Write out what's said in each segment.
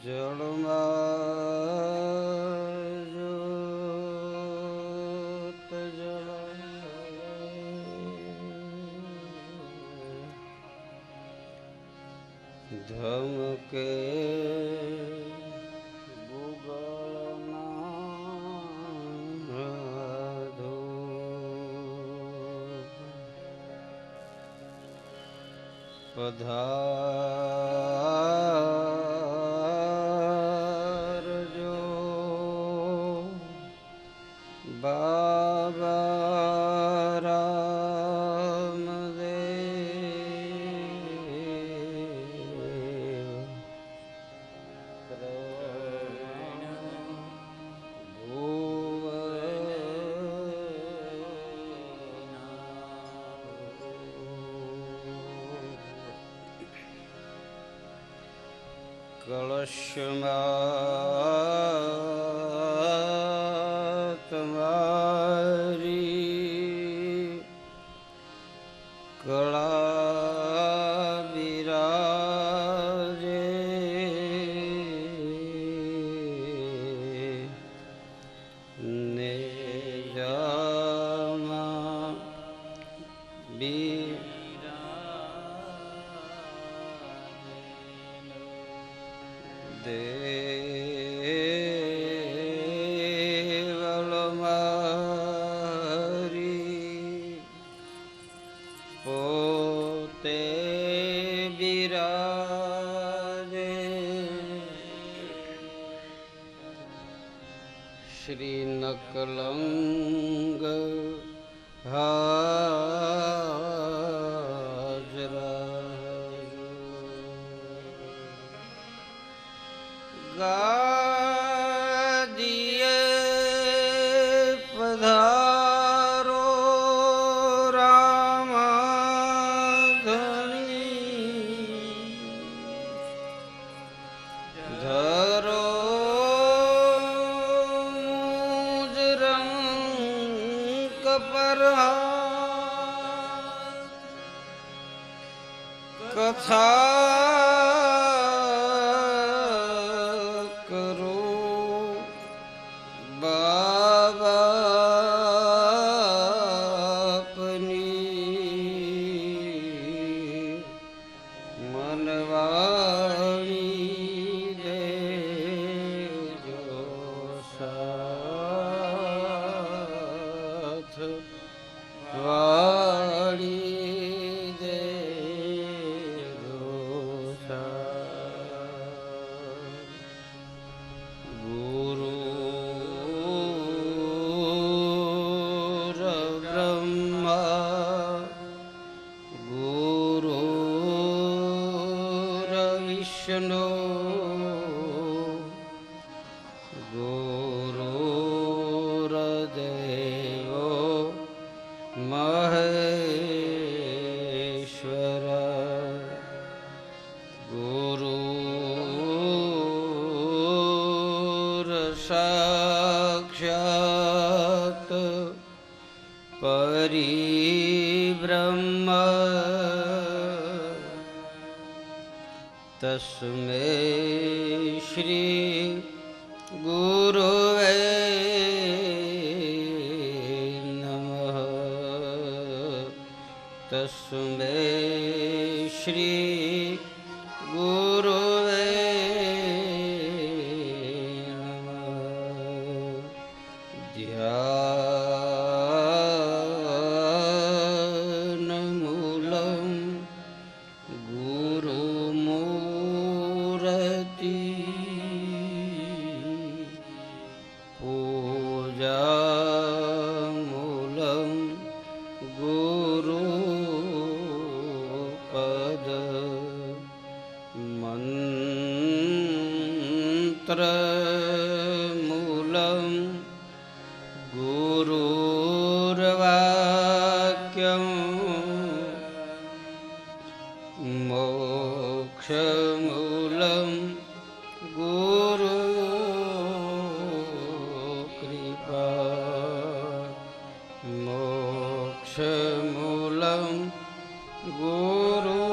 જળમાં જોત જળાય ધમકે પધારજો બાબા રામદેવ કળશમાં તમારી કળા બિરાજે ને જામાં દેવલ મારી પોતે બિરાજે શ્રી નકલંગ ગાદીએ પધારો રામાધણી ધરો મુજ રંગ પર કથા ગુરુર્દેવો મહેશ્વર ગુરુર સાક્ષાત પરિબ્રહ્મ તસ્મૈ શ્રી ગુરુવે નમઃ તસ્મૈ શ્રી ગુરુવે નમઃ ધ્યાનમૂલં ગુરુમૂર્તિ પૂજામૂલં ગુરુપદ મંત્રમૂલં ગુરુર્વાક્યં મોક્ષમૂલં ગુરુકૃપા મોક્ષમૂલં ગુરુકૃપા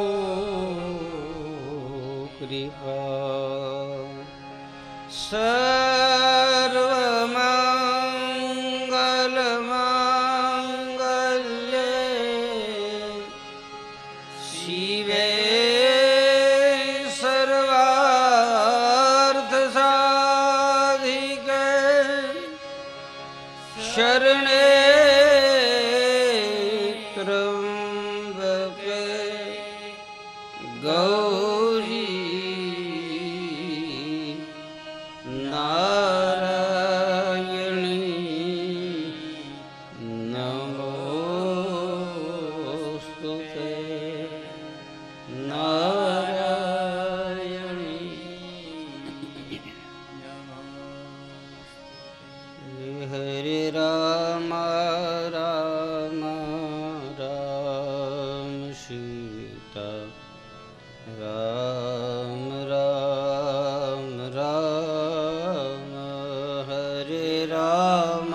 સર્વમંગલમાંગલ્યે શિવે સર્વાર્થસાધિકે શરણે ત્રંબકે ગૌરી નારાયણી નમોસ્તુતે નારાયણી હરે રામ રામ રામ સીતા રામ રામ રામ હરે રામ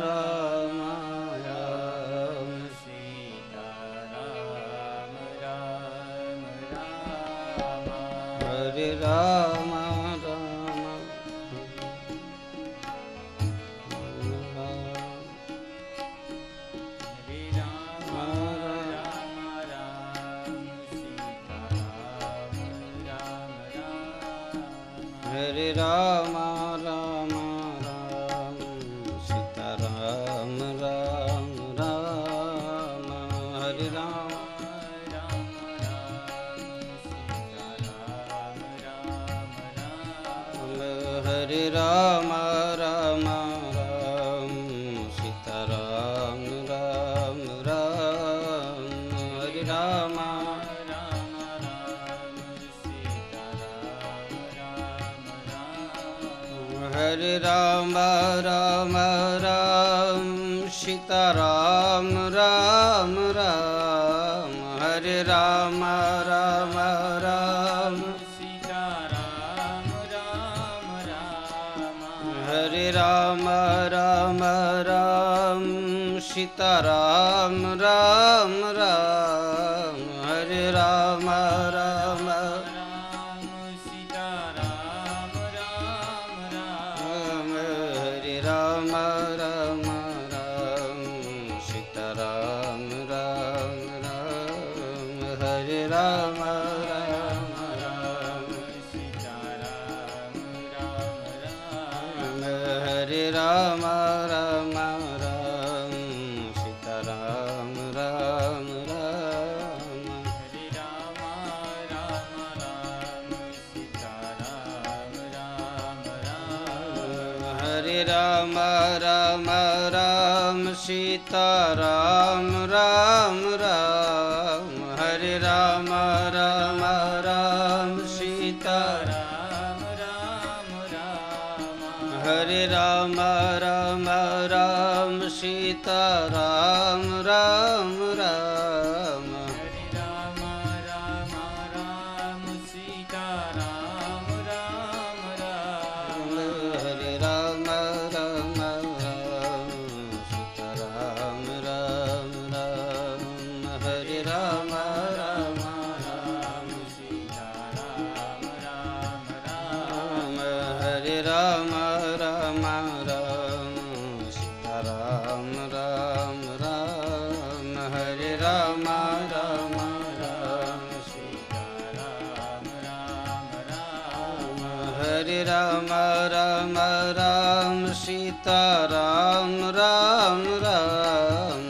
રામ રામ સીતા રામ રામ રામ હરે રામ હરે રામ રામ રામ સીતા રામ રામ રામ હરે રામ રામ હરે રામ રામ રામ સીતા રામ રામ રામ હરે રામ હરે રામ રામ રામ સીતા રામ રામ રામ હરે રામ રામ રામ સીતા રામ રામ રામ હરે રામ રામ રામ સીતા રામ રામ રામ હરે રામ રામ હરે રામ રામ રામ સીતા રામ રામ રામ હરે રામ રામ રામ સીતા રામ રામ રામ હરે રામ રામ રામ સીતા રામ રામ રામ હરે રામ રામ રામ સીતા રામ રામ રામ હરે રામ રામ રામ સીતા રામ રામ રામ હરે રામ રામ રામ સીતા રામ રામ રામ હરે રામ રામ રામ સીતા રામ રામ રામ હરે રામ રામ રામ સીતા રામ રામ રામ હરે રામ રામ રામ સીતા રામ રામ રામ હરે રામ રામ રામ સીતા રામ રામ રામ હરે રામ રામ રામ સીતા રામ રામ રામ હરે રામ રામ રામ સીતા રામ રામ રામ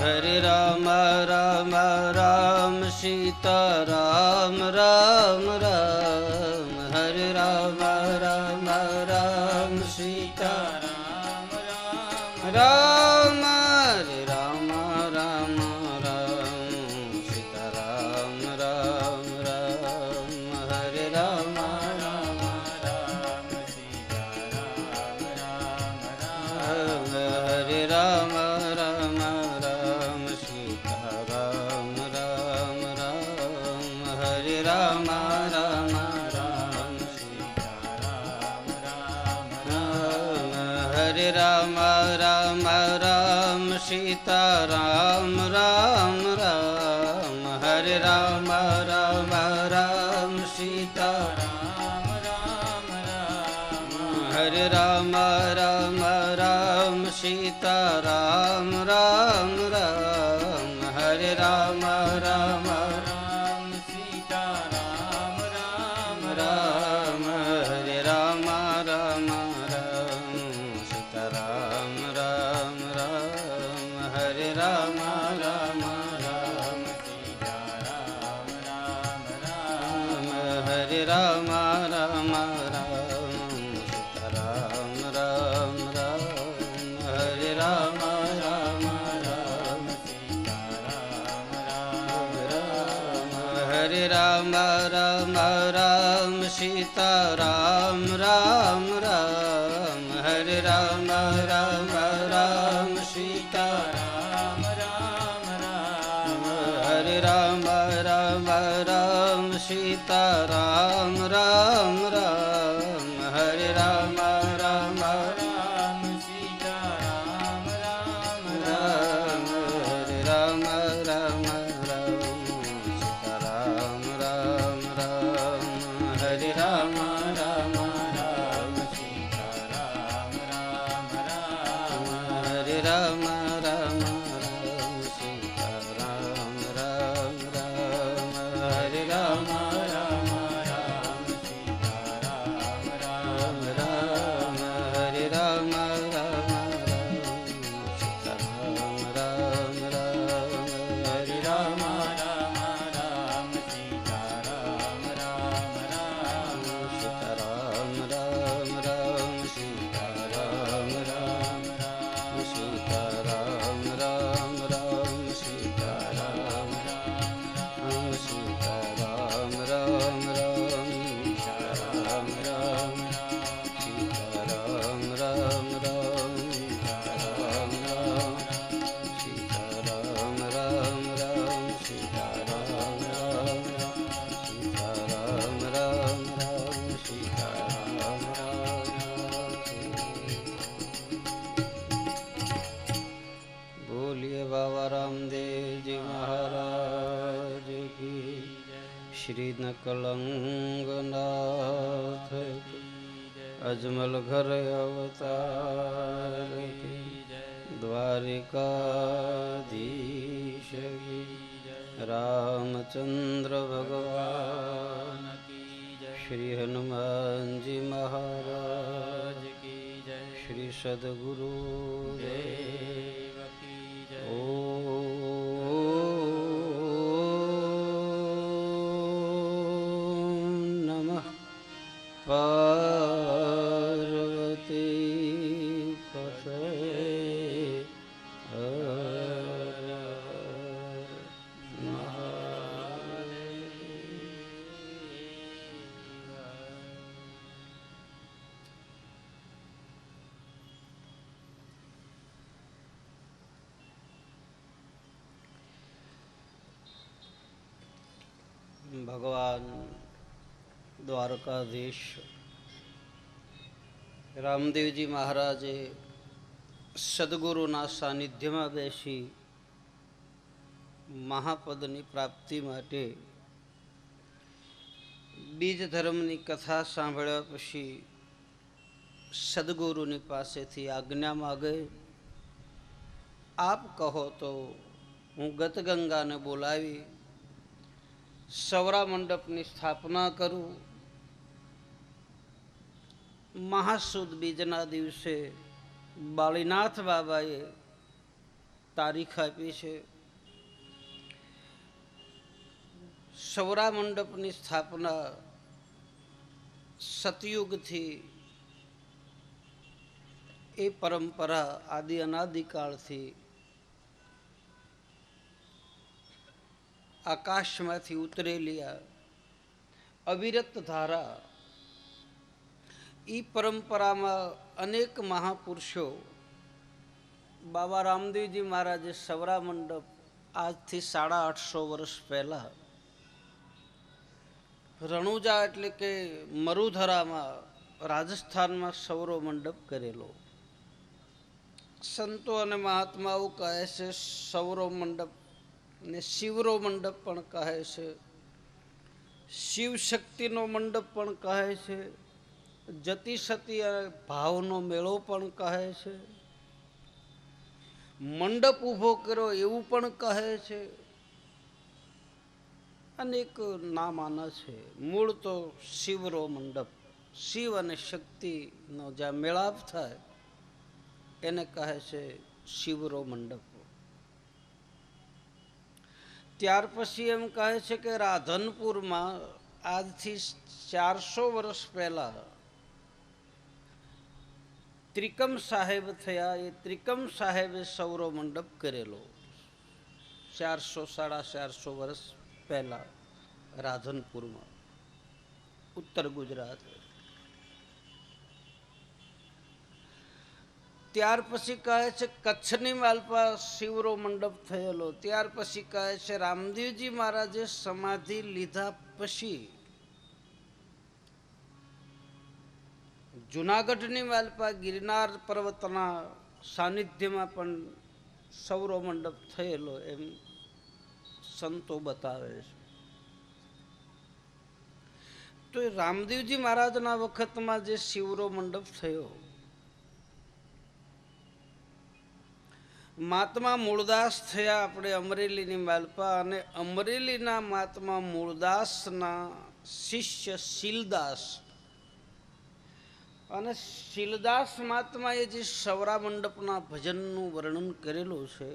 હરે રામ રામ રામ સીતા રામ રામ રામ હરે રામ રામ રામ સીતા રામ રામ હરે રામ રામ રામ સીતા રામ રામ રામ હરે રામ રામ રામ સીતા રામ રામ રામ હરે રામ રામ રામ સીતા રામ રામ રામ હરે રામ રામ રામ સીતા રામ રામ રામ હરે રામ રામ રામ સીતા રામ રામ રામ સીતારામ રામ રામ હરે રામ રામ રામ સીતારામ રામ રામ હરે રામ રામ રામ સીતારામ રામ રામ હરે રામ રામ રામ સીતારામ રામ રામ હરે રામ રામ રામ સીતારામ રામ રામ હરે રામ રામ રામ સીતારામ રામ રામ હરે રામ રામ રામ સીતારામ રામ રામ હરે રામ રામ રામ સીતારામ રામ રામ હરે રામ રામ રામ સીતારામ રામ રામ હરે રામ રામ રામ સીતારામ રામ રામ હરે રામ રામ રામ સીતારામ રામ રામ હરે રામ રામ રામ સીતારામ રામ રામ હરે રામ રામ રામ સીતારામ રામ રામ હરે રામ રામ રામ સીતારામ રામ રામ હરે રામ રામ રામ સીતારામ રામ રામ હરે રામ રામ રામ સીતારામ રામ રામ હરે રામ રામ રામ સીતારામ રામ રામ સીતારામ રામ રામ સીતારામ રામ રામ સીતારામ રામ રામ સીતારામ રામ સીતારામ રામ રામ સીતારામ રામ સીતારામ રામ રામ સીતારામ રામ સીતારામ રામ રામ સીતારામ રામ સીતારામ રામ રામ સીતારામ બોલીએ બાબા રામદેવ જી મહારાજ કી શ્રી નકલંગનાથ અજમલ ઘર અવતાર કી દ્વારિકાધીશ કી રામચંદ્ર ભગવાન શ્રી હનુમાનજી મહારાજ કી જય શ્રી સદગુરુ દેવ કી જય ઓમ નમઃ પાર્વતી પતે હર ભગવાન દ્વારકાધીશ રામદેવજી મહારાજે સદગુરુના સાનિધ્યમાં બેસી મહાપદની પ્રાપ્તિ માટે બીજ ધર્મની કથા સાંભળ્યા પછી સદગુરુની પાસેથી આજ્ઞા માગે, આપ કહો તો હું ગતગંગાને બોલાવી સૌરા મંડપની સ્થાપના કરું. મહાસુદ બીજના દિવસે બાળીનાથ બાબાએ તારીખ આપી છે. સૌરા મંડપની સ્થાપના સતયુગથી એ પરંપરા આદિ અનાદિકાળથી આકાશમાંથી ઉતરેલી અવિરત ધારા, એ પરંપરામાં અનેક મહાપુરુષો બાબા રામદેવજી મહારાજે સૌરા મંડપ આજથી 850 વર્ષ પહેલાં રણુજા એટલે કે મરુધરામાં રાજસ્થાનમાં સૌરો મંડપ કરેલો. સંતો અને મહાત્માઓ કહે છે સૌરો મંડપ ને શિવરો મંડપ પણ કહે છે. શિવ શક્તિનો મંડપ પણ કહે છે, જતી સતી ભાવનો મેળો પણ કહે છે, મંડપ ઊભો કર્યો એવું પણ કહે છે, અનેક નામ આના છે. મૂળ તો શિવરો મંડપ, શિવ અને શક્તિનો જ્યાં મેળાપ થાય એને કહે છે શિવરો મંડપ. ત્યાર પછી એમ કહે છે કે રાધનપુરમાં આજથી 400 વર્ષ પહેલા ત્રિકમ સાહેબ થયા. એ ત્રિકમ સાહેબે સૌરો મંડપ કરેલો 400-450 વર્ષ પહેલા રાધનપુરમાં, ઉત્તર ગુજરાત. ત્યાર પછી કહે છે કચ્છની માલપા શિવરો મંડપ થયેલો. ત્યાર પછી કહે છે રામદેવજી મહારાજે સમાધિ લીધા પછી જુનાગઢની માલપા ગિરનાર પર્વતના સાનિધ્યમાં પણ સૌરો મંડપ થયેલો એમ સંતો બતાવે છે. તો રામદેવજી મહારાજના વખતમાં જે શિવરો મંડપ થયો, મહાત્મા મૂળદાસ થયા આપણે અમરેલીની માલપા, અને અમરેલીના મહાત્મા મૂળદાસના શિષ્ય શીલદાસ, અને શીલદાસ મહાત્માએ જે સૌરા મંડપના ભજનનું વર્ણન કરેલું છે,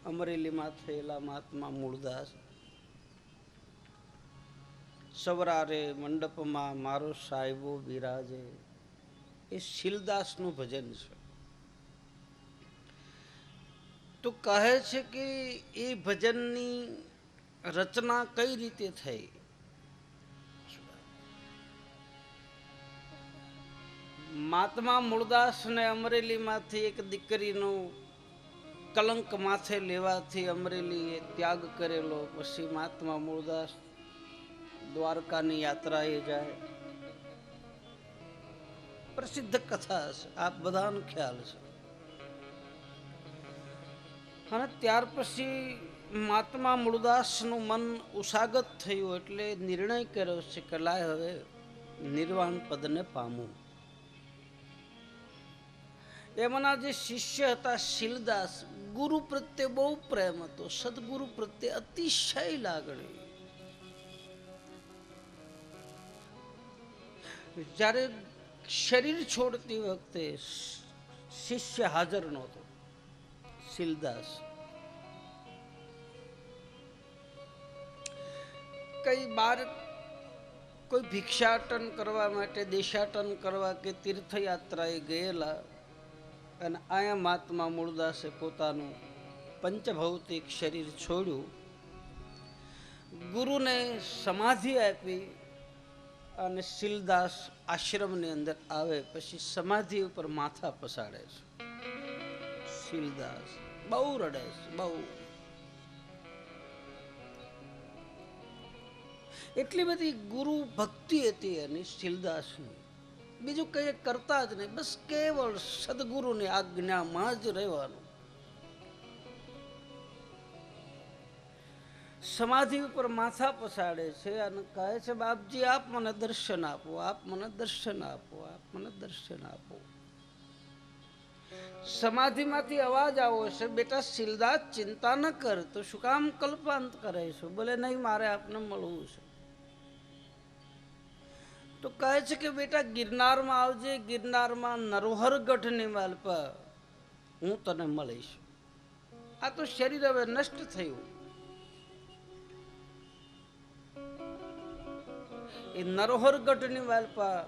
અમરેલીમાં થયેલા મહાત્મા મૂળદાસ, સૌરા રે મંડપમાં મારો સાહેબો બિરાજે, એ શીલદાસનું ભજન છે. તો કહે છે કે એ ભજનની રચના કઈ રીતે થઈ. મહાત્મા મૂળદાસને અમરેલીમાંથી એક દીકરીનું કલંક માથે લેવાથી અમરેલીએ ત્યાગ કરેલો. પછી મહાત્મા મૂળદાસ દ્વારકાની યાત્રાએ જાય. પ્રસિદ્ધ કથા છે, આપ બધાનો ખ્યાલ છે. અને ત્યાર પછી મહાત્મા મૂળદાસનું મન ઉષાગત થયું, એટલે નિર્ણય કર્યો છે કે લાય હવે નિર્વાણ પદને પામું. એમના જે શિષ્ય હતા શીલદાસ, ગુરુ પ્રત્યે બહુ પ્રેમ હતો, સદગુરુ પ્રત્યે અતિશય લાગણી. જ્યારે શરીર છોડતી વખતે શિષ્ય હાજર નહોતો, શીલદાસ કઈ બાર કોઈ ભિક્ષાટન કરવા માટે, દેશાટન કરવા કે તીર્થયાત્રાએ ગયેલા, અને આયા મહાત્મા મૂળદાસે પોતાનું પંચભૌતિક શરીર છોડ્યું, ગુરુને સમાધિ આપી, અને શીલદાસ આશ્રમની અંદર આવે પછી સમાધિ ઉપર માથા પસાડે છે. શીલદાસ બહુ રડે છે, બહુ. એટલી બધી ગુરુ ભક્તિ હતી એની શીલદાસની. બીજું કઈ કરતા જ નહીં, બસ કેવળ સદગુરુની આજ્ઞામાં જ રહેવાનું. સમાધિ ઉપર માથા પસાડે છે અને કહે છે બાપજી આપ મને દર્શન આપો, આપ મને દર્શન આપો, આપ મને દર્શન આપો. સમાધિમાંથી અવાજ આવો છે, બેટા શીલદાસ ચિંતા ન કર, તો શું કામ કલ્પાંત કરે છે? બોલે નહીં, મારે આપને મળવું છે. તો કહે છે કે બેટા ગિરનારમાં આવજે, ગિરનારમાં નરોહરગઢની માલપા હું તને મળીશ. આ તો શરીર હવે નષ્ટ થયું. એ નરોહરગઢની માલપા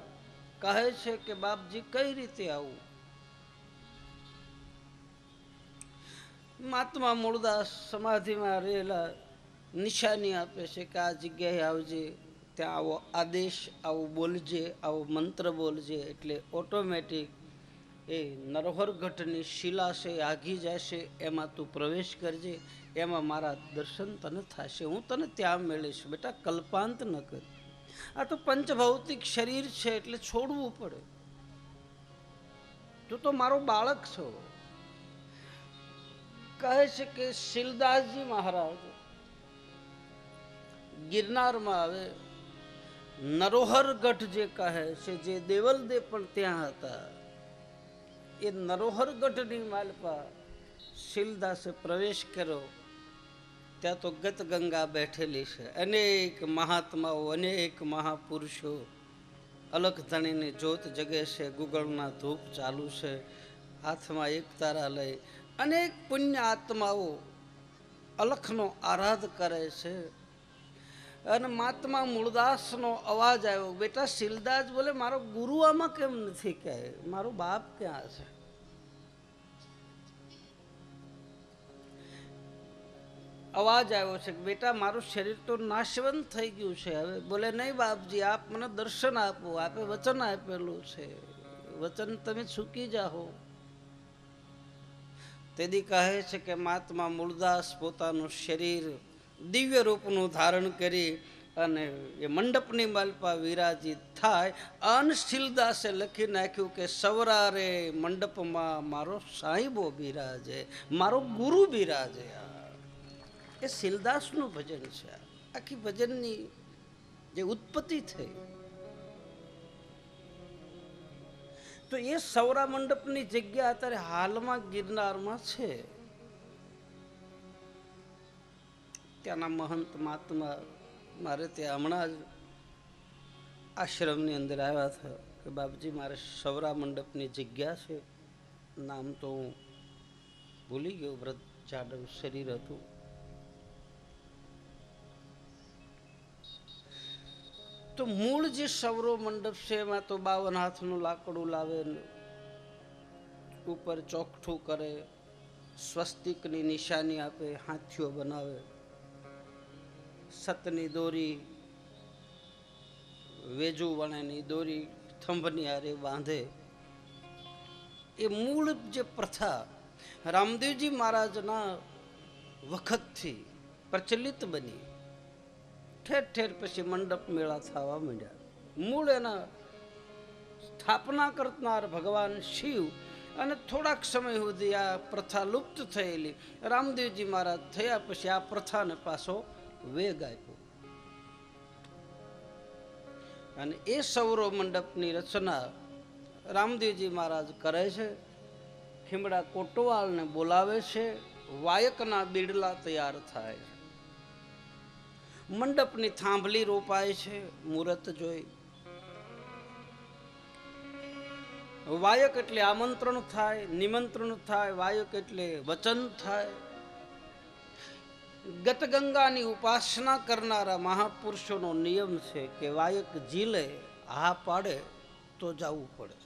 કહે છે કે બાપજી કઈ રીતે આવું? મહાત્મા મૂળદાસ સમાધિમાં રહેલા નિશાની આપે છે કે આ જગ્યાએ આવજે, ત્યાં આવો આદેશ, આવું બોલજે, આવો મંત્ર બોલજે, એટલે ઓટોમેટિક એ નરોહરગઢની શિલા છે આગી જશે, એમાં તું પ્રવેશ કરજે, એમાં મારા દર્શન તને થશે, હું તને ત્યાં મળીશ. બેટા કલ્પાંત ન કર. આ તો પંચભૌતિક શરીર છે એટલે છોડવું પડે. તું તો મારો બાળક છો. કહે છે કે શીલદાસજી મહારાજ ગિરનારમાં આવે, નરોહર ગઢ જે કહે છે, જે દેવલદે પણ ત્યાં હતા, એ નરોહર ગઢની માલપા શીલદાસે પ્રવેશ કર્યો. ત્યાં તો ગત ગંગા બેઠેલી છે. અનેક મહાત્માઓ, અનેક મહાપુરુષો અલખ ધણીની જ્યોત જગે છે, ગુગળના ધૂપ ચાલુ છે, હાથમાં એક તારા લઈ અનેક પુણ્ય આત્માઓ અલખનો આરાધ કરે છે. અને મહાત્મા મૂળદાસનો અવાજ આવ્યો, બેટા શીલદાસ બોલે મારો ગુરુ આમાં કેમ નથી, કહે મારો બાપ ક્યાં છે? અવાજ આવ્યો છે કે બેટા મારું શરીર તો નાશવંત થઈ ગયું છે. હવે બોલે નહીં બાપજી, આપ મને દર્શન આપો, આપે વચન આપેલું છે, વચન તમે ચૂકી જાઓ. તેથી કહે છે કે મહાત્મા મૂળદાસ પોતાનું શરીર દિવ્ય રૂપનું ધારણ કરી અને એ મંડપની માલપા વિરાજિત થાય. અનશીલદાસે લખી નાખ્યું કે સવરારે મંડપમાં મારો સાહેબો બિરાજે, મારો ગુરુ બિરાજે. એ શીલદાસનું ભજન છે. આખી ભજનની જે ઉત્પત્તિ થઈ, તો એ સૌરા મંડપની જગ્યા અત્યારે હાલમાં ગિરનારમાં છે. ત્યાંના મહંત મહાત્મા મારે ત્યાં હમણાં જ આશ્રમની અંદર આવ્યા હતા કે બાપજી મારે સૌરા મંડપની જગ્યા છે, નામ તો હું ભૂલી ગયો, વ્રત જાડવ શરીર હતું. તો મૂળ જે સૌરો મંડપ છે એમાં તો 52 હાથનું લાકડું લાવે, ઉપર ચોકઠું કરે, સ્વસ્તિકની નિશાની આપે, હાથીઓ બનાવે, સતની દોરી, વેજુ વણેની દોરી થંભની હારે બાંધે. એ મૂળ જે પ્રથા રામદેવજી મહારાજના વખતથી પ્રચલિત બની. ઠેર ઠેર પછી મંડપ મેળા થવા માંડ્યા. મૂળ એના સ્થાપના કરનાર ભગવાન શિવ, અને થોડાક સમય સુધી આ પ્રથા લુપ્ત થયેલી. રામદેવજી મહારાજ થયા પછી આ પ્રથાને પાછો વેગ આપ્યો. અને એ સૌરો મંડપની રચના રામદેવજી મહારાજ કરે છે. ખીમડા કોટવાલને બોલાવે છે, વાયકના બીડલા તૈયાર થાય છે, મંડપની થાંભલી રોપાય છે, મુહૂર્ત જોઈ. વાયક એટલે આમંત્રણ થાય, નિમંત્રણ થાય, વાયક એટલે વચન થાય. ગતગંગાની ઉપાસના કરનારા મહાપુરુષોનો નિયમ છે કે વાયક ઝીલે, હા પાડે તો જવું પડે.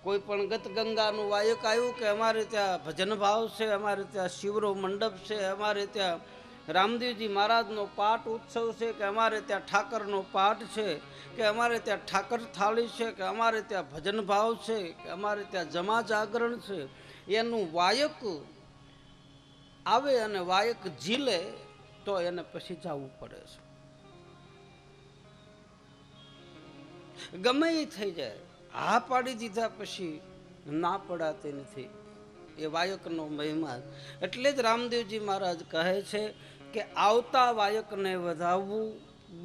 કોઈ પણ ગતગંગાનું વાયક આવ્યું કે અમારે ત્યાં ભજન ભાવ છે, અમારે ત્યાં શિવરો મંડપ છે, અમારે ત્યાં રામદેવજી મહારાજનો પાઠ ઉત્સવ છે, કે અમારે ત્યાં ઠાકરનો પાઠ છે, કે અમારે ત્યાં ઠાકર થાળી છે, કે અમારે ત્યાં ભજન ભાવ છે, કે અમારે ત્યાં જમા જાગરણ છે, એનું વાયક આવે અને વાયક ઝીલે તો એને પછી જવું પડે છે. ગમે એ થઈ જાય, હા પાડી દીધા પછી ના પડાતી નથી. એ વાયકનો મહિમા. એટલે જ રામદેવજી મહારાજ કહે છે કે આવતા વાયકને વધાવવું,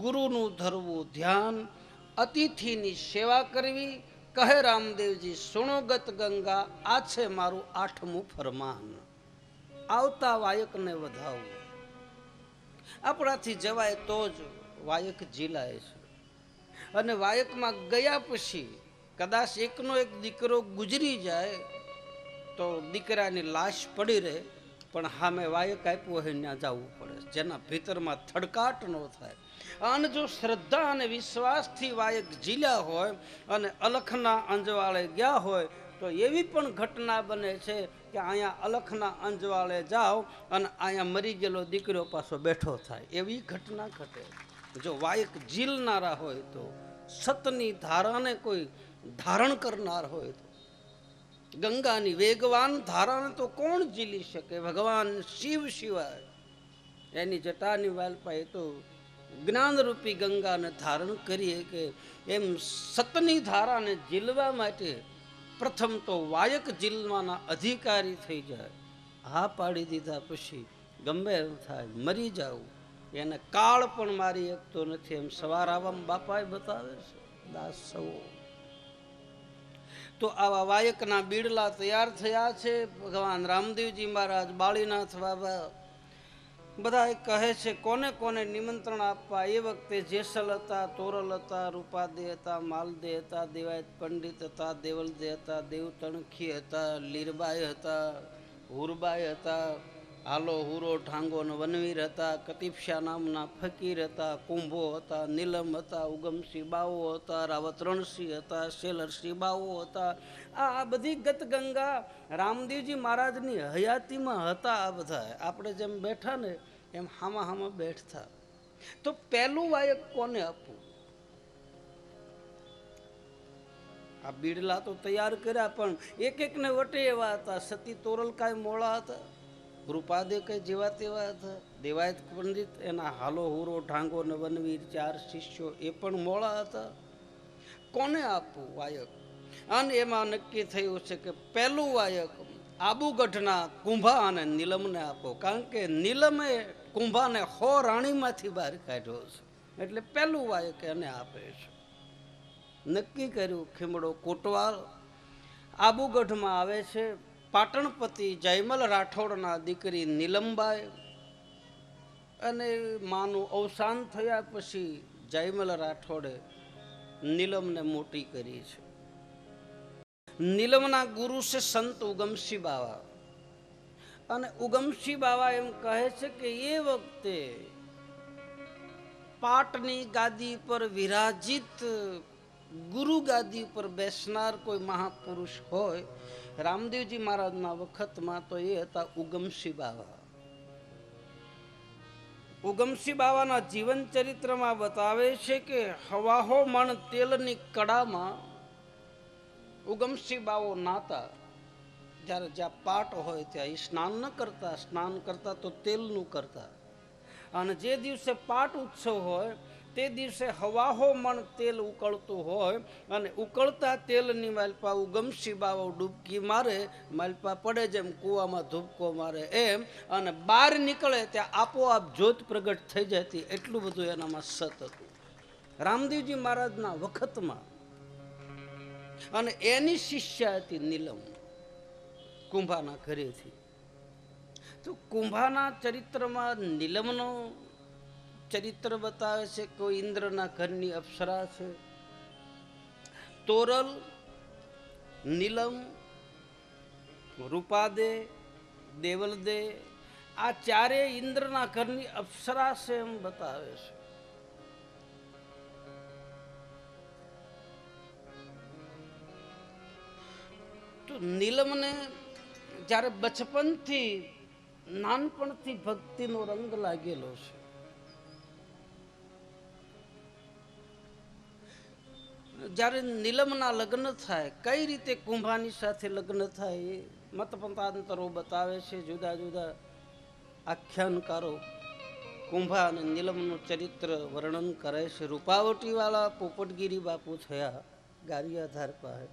ગુરુનું ધરવું ધ્યાન, અતિથિની સેવા કરવી. કહે રામદેવજી સુણો ગત ગંગા, આ છે મારું 8મું ફરમાન. આવતા વાયકને વધાવવું. આપણાથી જવાય તો જ વાયક ઝીલાય છે. અને વાયકમાં ગયા પછી કદાચ એકનો એક દીકરો ગુજરી જાય તો દીકરાની લાશ પડી રહે, પણ સામે વાયક આપ્યો હોય ત્યાં જવું પડે, જેના ભીતરમાં થડકાટ ન થાય. અને જો શ્રદ્ધા અને વિશ્વાસથી વાયક ઝીલ્યા હોય અને અલખના અંજવાળે ગયા હોય તો એવી પણ ઘટના બને છે કે અહીંયા અલખના અંજવાળે જાઓ અને અહીંયા મરી ગયેલો દીકરો પાછો બેઠો થાય, એવી ઘટના ઘટે. જો વાયક ઝીલનારા હોય તો, સતની ધારાને કોઈ ધારણ કરનાર હોય તો. ગંગાની વેગવાન ધારાને તો કોણ ઝીલી શકે? ભગવાન શિવ સિવાય. એની જટાની વાલપાએ તો જ્ઞાનરૂપી ગંગાને ધારણ કરીએ કે એમ સતની ધારાને ઝીલવા માટે પ્રથમ તો વાયક ઝીલવાના અધિકારી થઈ જાય. હા પાડી દીધા પછી ગમે એમ થાય, મરી જાવું એને કાળ પણ મારી શકતો નથી, એમ સવાર આવવામાં બાપાએ બતાવે છે દાસ સવો. તો આવા વાયકના બીડલા તૈયાર થયા છે. ભગવાન રામદેવજી મહારાજ, બાળીનાથ બાબા બધા કહે છે કોને કોને નિમંત્રણ આપવા. એ વખતે જેસલ હતા, તોરલ હતા, રૂપાદે હતા, માલદે હતા, દેવાયત પંડિત હતા, દેવલદે હતા, દેવતણખી હતા, લીરબાઈ હતા, હુરબાઈ હતા, હાલો હુરો ઠાંગો ને વનવીર હતા, કતિપશા નામના ફકીર હતા, કુંભો હતા, નીલમ હતા, ઉગમસિંહ બાવો હતા, રાવત રણસિંહ હતા, શેલરસિંહ બાવો હતા. આ બધી ગતગંગા રામદેવજી મહારાજની હયાતીમાં હતા. આ બધા આપણે જેમ બેઠા ને એમ હામાં હામાં બેઠતા. તો પહેલું વાયક કોને આપવું? આ બીડલા તો તૈયાર કર્યા, પણ એક એકને વટે એવા હતા. સતી તોરલ કાંઈ મોળા હતા, રૂપાદે કઈ જેવા તેવા હતા, દેવાયત પંડિત એના હાલો હુરો ઢાંગો ને વનવીર 4 શિષ્યો એ પણ મોળા હતા. કોને આપવું વાયક? અને એમાં નક્કી થયું છે કે પહેલું વાયક આબુગઢના કુંભા અને નીલમને આપો. કારણ કે નીલમે કુંભાને 100 રાણીમાંથી બહાર કાઢ્યો છે, એટલે પહેલું વાયક એને આપે છે. નક્કી કર્યું. ખીમડો કોટવાલ આબુગઢમાં આવે છે. પાટણપતિ જયમલ રાઠોડના દીકરી નીલમબાઈ, અને માનું અવસાન થયા પછી જયમલ રાઠોડે નીલમને મોટી કરી છે. નીલમના ગુરુ છે સંત ઉગમસિંહ બાવા, અને ઉગમસિંહ બાવા એમ કહે છે કે એ વખતે પાટની ગાદી પર વિરાજિત, ગુરુ ગાદી પર બેસનાર કોઈ મહાપુરુષ હોય રામદેવજી મહારાજના વખતમાં તો એ હતા ઉગમસિંહ બાવા. ઉગમસિંહ બાવાના જીવન ચરિત્રમાં બતાવે છે કે હવાહો મણ તેલની કડામાં ઉગમસિંહ બાવો નાતા. જ્યારે જ્યાં પાટ હોય ત્યાં એ સ્નાન ન કરતા, સ્નાન કરતા તો તેલનું કરતા. અને જે દિવસે પાટ ઉત્સવ હોય તે દિવસે હવાહો મણ તેલ ઉકળતું હોય, અને ઉકળતા તેલની માલપા ઉગમસિંહ બાવો ડૂબકી મારે, માલપા પડે જેમ કૂવામાં ધૂબકો મારે એમ, અને બહાર નીકળે ત્યાં આપોઆપ જ્યોત પ્રગટ થઈ જતી. એટલું બધું એનામાં સત હતું રામદેવજી મહારાજના વખતમાં. અને એની શિષ્યા હતી નીલમ, કુંભાના ઘરેથી. તો કુંભાના ચરિત્રમાં નીલમનો ચરિત્ર બતાવે છે. કોઈ ઇન્દ્રના ઘરની અપ્સરા છે. તોરલ, નીલમ, રૂપાદે, દેવલદે આ ચારે ઇન્દ્રના ઘરની અપ્સરા છે એમ બતાવે છે. તો નીલમને જ્યારે બચપનથી, નાનપણથી ભક્તિનો રંગ લાગેલો છે. જ્યારે નીલમના લગ્ન થાય, કઈ રીતે કુંભાની સાથે લગ્ન થાય એ મતપંથાંતરો બતાવે છે. જુદા જુદા આખ્યાનકારો કુંભા અને નીલમનું ચરિત્ર વર્ણન કરે છે. રૂપાવટીવાળા પોપટગીરી બાપુ થયા ગારિયાધાર પાસે,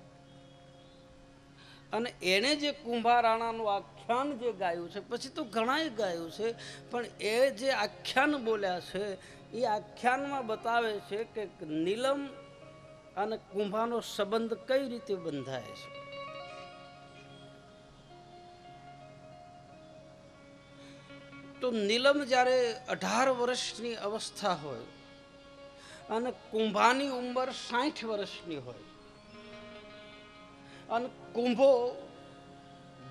અને એણે જે કુંભા રાણાનું આખ્યાન જે ગાયું છે, પછી તો ઘણાય ગાયું છે, પણ એ જે આખ્યાન બોલ્યા છે એ આખ્યાનમાં બતાવે છે કે નીલમ અને કુંભાનો સંબંધ કઈ રીતે બંધાય છે. તો નીલમ જ્યારે 18 વર્ષની અવસ્થા હોય અને કુંભાની ઉંમર 60 વર્ષની હોય, અને કુંભો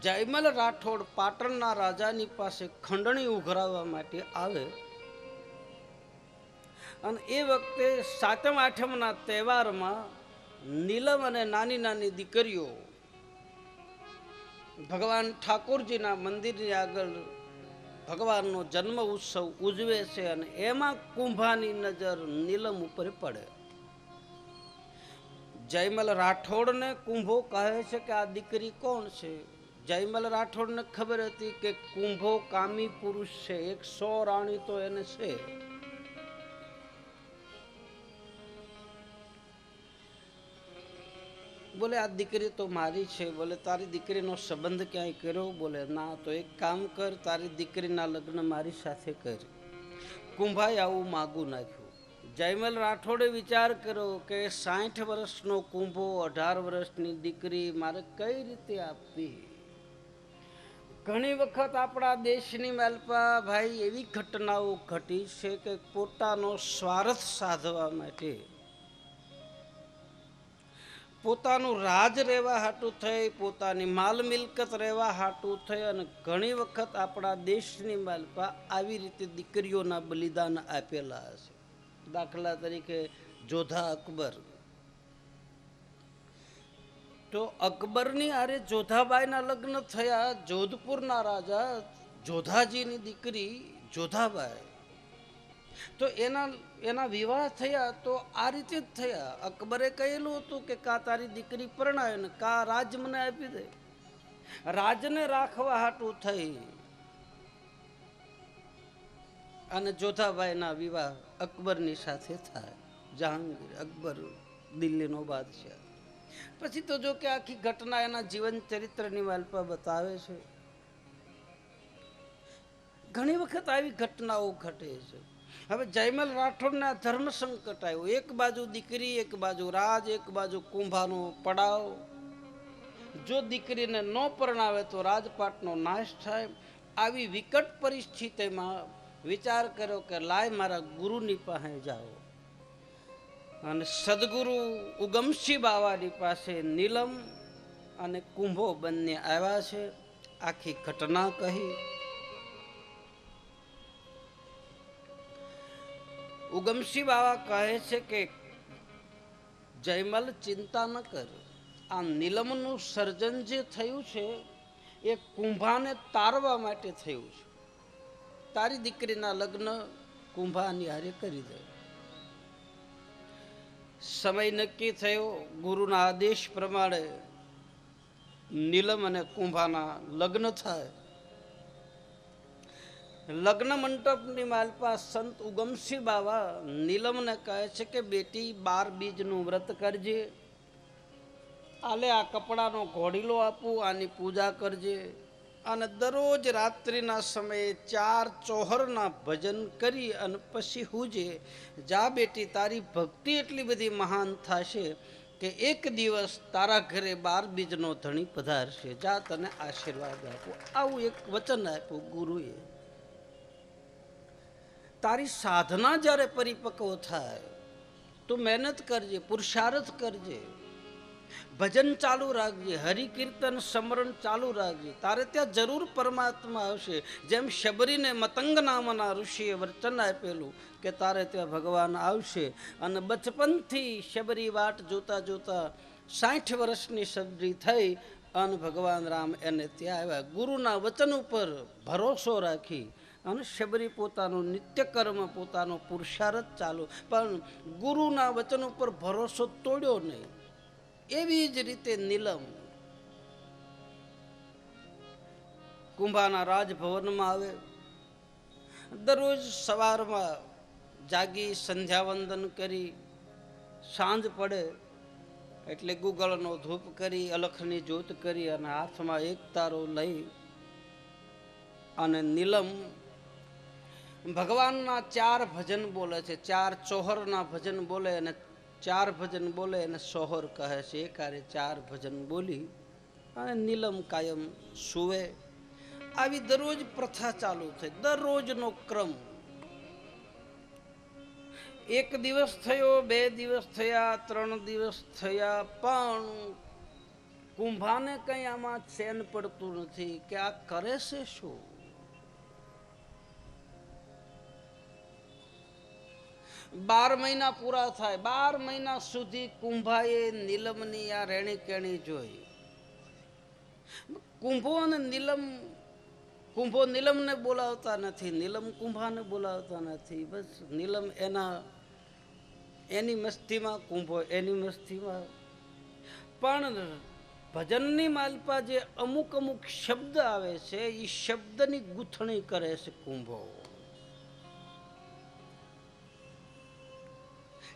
જયમલ રાઠોડ પાટણના રાજાની પાસે ખંડણી ઉઘરાવવા માટે આવે, અને એ વખતે સાતમ આઠમના તહેવારમાં નીલમ અને નાની નાની દીકરીઓ ભગવાન ઠાકોરજીના મંદિરની આગળ ભગવાનનો જન્મ ઉત્સવ ઉજવે છે, અને એમાં કુંભાની નજર નીલમ ઉપર પડે. જયમલ રાઠોડને કુંભો કહે છે કે આ દીકરી કોણ છે? જયમલ રાઠોડને ખબર હતી કે કુંભો કામી પુરુષ છે, 100 રાણી તો એને છે. બોલે આ દીકરી તો મારી છે. બોલે તારી દીકરીનો સંબંધ ક્યાંય કર્યો? બોલે ના. તો એક કામ કર, તારી દીકરીના લગ્ન મારી સાથે કર. કુંભાએ આવું માગું નાખ્યું. જયમલ રાઠોડે વિચાર કર્યો કે 60 વર્ષનો કુંભો 18 વર્ષની દીકરી મારે કઈ રીતે આપવી. ઘણી વખત આપણા દેશની માલપા ભાઈ એવી ઘટનાઓ ઘટી છે કે પોતાનો સ્વાર્થ સાધવા માટે, પોતાનું રાજ રહેવા હાટું થઈ, પોતાની માલ મિલકત રહેવા હાટું થઈ અને ઘણી વખત આપણા દેશની માલપા આવી રીતે દીકરીઓના બલિદાન આપેલા હશે. દાખલા તરીકે જોધા અકબર. તો અકબરની આરે જોધાબાઈના લગ્ન થયા. જોધપુરના રાજા જોધાજીની દીકરી જોધાબાઈ. તો એના વિવાહ થયા તો આ રીતે જ થયા. અકબરે કહેલું હતું કે કા તારી દીકરી પરણાય ને કા રાજ મને આપી દે. રાજને રાખવા હાટું થઈ અને જોધાબાઈના વિવાહ અકબરની સાથે થાય. જહાંગીર અકબર દિલ્હીનો બાદશાહ. પછી તો જો કે આખી ઘટના એના જીવન ચરિત્રની માલપા બતાવે છે. ઘણી વખત આવી ઘટનાઓ ઘટે છે. હવે જયમલ રાઠોડને ધર્મ સંકટ આવ્યું. એક બાજુ દીકરી, એક બાજુ રાજ, એક બાજુ કુંભાનો પડાવ. જો દીકરીને ન પરણાવે તો રાજપાટનો નાશ થાય. આવી વિકટ પરિસ્થિતિમાં વિચાર કર્યો કે લાય મારા ગુરુની પાસે જાઓ. અને સદગુરુ ઉગમસિંહ બાવાની પાસે નીલમ અને કુંભો બંને આવ્યા છે. આખી ઘટના કહી. ઉગમસિંહ બાવા કહે છે કે જયમલ ચિંતા ન કર, આ નીલમનું સર્જન જે થયું છે એ કુંભાને તારવા માટે થયું છે. તારી દીકરીના લગ્ન કુંભાની હારે કરી દે. સમય નક્કી થયો. ગુરુના આદેશ પ્રમાણે નીલમ અને કુંભાના લગ્ન થાય. લગ્ન મંડપની માલપા સંત ઉગમસિંહ બાવા નીલમને કહે છે કે બેટી 12 બીજનું વ્રત કરજે. આલે આ કપડાનો ઘોડીલો આપું, આની પૂજા કરજે અને દરરોજ રાત્રિના સમયે 4 ચોહરના ભજન કરી અને પછી હુજે. જા બેટી, તારી ભક્તિ એટલી બધી મહાન થશે કે એક દિવસ તારા ઘરે 12 બીજનો ધણી પધારશે. જા તને આશીર્વાદ આપું. આવું એક વચન આપ્યું ગુરુએ. તારી સાધના જ્યારે પરિપક્વ થાય તો મહેનત કરજે, પુરુષાર્થ કરજે, ભજન ચાલુ રાખજે, હરિકીર્તન સ્મરણ ચાલુ રાખજે. તારે ત્યાં જરૂર પરમાત્મા આવશે. જેમ શબરીને મતંગ નામના ઋષિએ વચન આપેલું કે તારે ત્યાં ભગવાન આવશે. અને બચપનથી શબરી વાટ જોતા જોતા 60 વર્ષની સબરી થઈ અને ભગવાન રામ એને ત્યાં આવ્યા. ગુરુના વચન ઉપર ભરોસો રાખી અને શબરી પોતાનું નિત્યકર્મ, પોતાનો પુરુષાર્થ ચાલુ, પણ ગુરુના વચન ઉપર ભરોસો તોડ્યો નહીં. એવી જ રીતે નીલમ કુંભાના રાજભવનમાં આવે. દરરોજ સવારમાં જાગી સંધ્યાવંદન કરી, સાંજ પડે એટલે ગુગળનો ધૂપ કરી, અલખની જ્યોત કરી અને હાથમાં એક તારો લઈ અને નીલમ ભગવાનના 4 ભજન બોલે છે. 4 ચોહરના ભજન બોલે અને 4 ભજન બોલે અને સોહર કહે છે. એકારે 4 ભજન બોલી અને નીલમ કાયમ સુવે. આવી દરરોજ પ્રથા ચાલુ થઈ, દરરોજનો ક્રમ. 1 દિવસ થયો, 2 દિવસ થયા, 3 દિવસ થયા, પણ કુંભાને કઈ આમાં ચેન પડતું નથી કે આ કરે છે શું. બાર મહિના પૂરા થાય. 12 મહિના સુધી કુંભાએ નીલમની આ રેણી કેણી જોઈ. કુંભો નીલમને બોલાવતા નથી, નીલમ કુંભાને બોલાવતા નથી. બસ નીલમ એની મસ્તીમાં, કુંભો એની મસ્તીમાં. પણ ભજનની માલપા જે અમુક અમુક શબ્દ આવે છે એ શબ્દની ગૂંથણી કરે છે કુંભો.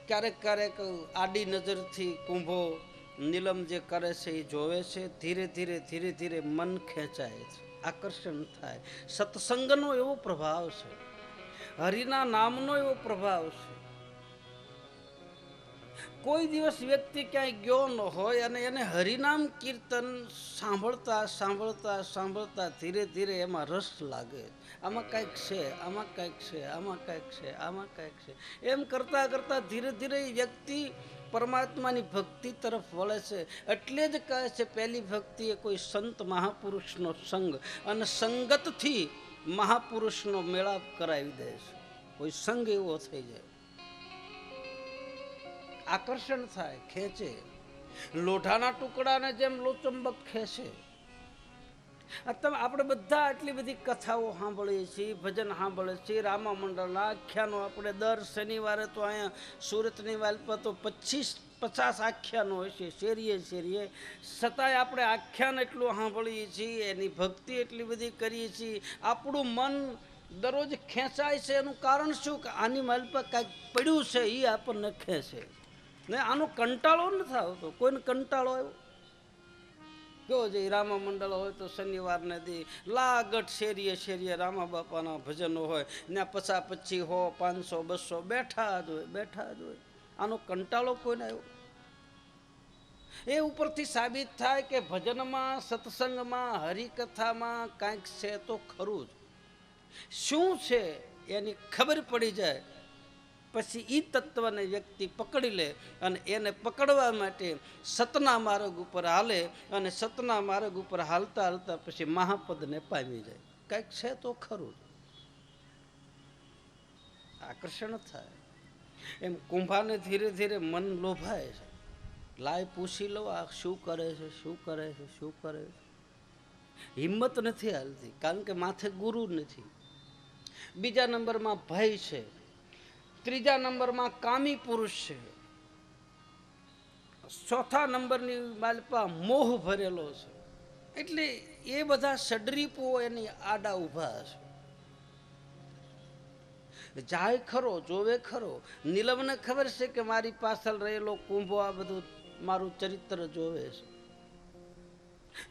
ક્યારેક ક્યારેક આડી નજરથી કુંભો નીલમ જે કરે છે એ જોવે છે. ધીરે ધીરે ધીરે ધીરે મન ખેંચાય છે, આકર્ષણ થાય. સત્સંગનો એવો પ્રભાવ છે. હરિના નામનો એવો પ્રભાવ છે. કોઈ દિવસ વ્યક્તિ ક્યાંય ગયો ન હોય અને એને હરિનામ કીર્તન સાંભળતા સાંભળતા સાંભળતા ધીરે ધીરે એમાં રસ લાગે. આમાં કંઈક છે, આમાં કંઈક છે, આમાં કંઈક છે, આમાં કંઈક છે, એમ કરતાં કરતાં ધીરે ધીરે એ વ્યક્તિ પરમાત્માની ભક્તિ તરફ વળે છે. એટલે જ કહે છે પહેલી ભક્તિ એ કોઈ સંત મહાપુરુષનો સંગ, અને સંગતથી મહાપુરુષનો મેળાપ કરાવી દે છે. કોઈ સંગ એવો થઈ જાય, આકર્ષણ થાય, ખેંચે. લોઢાના ટુકડાને જેમ લોચંબક ખેંચે. આપણે બધા આટલી બધી કથાઓ સાંભળીએ છીએ, ભજન સાંભળીએ છીએ, રામા મંડળના આખ્યાનો આપણે દર શનિવારે તો અહીંયા સુરતની વાલપા તો 25-50 આખ્યાનો હોય છે શેરીએ શેરીએ. છતાંય આપણે આખ્યાન એટલું સાંભળીએ છીએ, એની ભક્તિ એટલી બધી કરીએ છીએ. આપણું મન દરરોજ ખેંચાય છે. એનું કારણ શું? કે આની માલપા કાંઈક પડ્યું છે, એ આપણને ખેંચે ને. આનો કંટાળો નથી આવતો. કોઈને કંટાળો આવ્યો કેવો છે? રામા મંડળ હોય તો શનિવારને દી લાગટ શેરીએ શેરીએ રામા બાપાના ભજનો હોય ને, 50-25 100 500 200 બેઠા જ હોય, બેઠા જ હોય. આનો કંટાળો કોઈને આવ્યો? એ ઉપરથી સાબિત થાય કે ભજનમાં, સત્સંગમાં, હરિકથામાં કાંઈક છે તો ખરું જ. શું છે એની ખબર પડી જાય પછી એ તત્વને વ્યક્તિ પકડી લે, અને એને પકડવા માટે સતના માર્ગ ઉપર હાલે, અને સતના માર્ગ ઉપર હાલતા હાલતા પછી મહાપદને પામી જાય. કંઈક છે તો ખરું, આકર્ષણ થાય. એમ કુંભાને ધીરે ધીરે મન લોભાય છે. લાય પૂછી લો આ શું કરે છે, શું કરે છે, શું કરે છે. હિંમત નથી હાલતી, કારણ કે માથે ગુરુ નથી. બીજા નંબરમાં ભય છે. ત્રીજા નંબરમાં કામી પુરુષ છે. ચોથા નંબરની માલપા મોહ ભરેલો છે. એટલે એ બધા ષડરીપો એની આડા ઊભા છે. જાય ખરો, જોવે ખરો. નીલમને ખબર છે કે મારી પાછળ રહેલો કુંભો આ બધું મારું ચરિત્ર જોવે છે.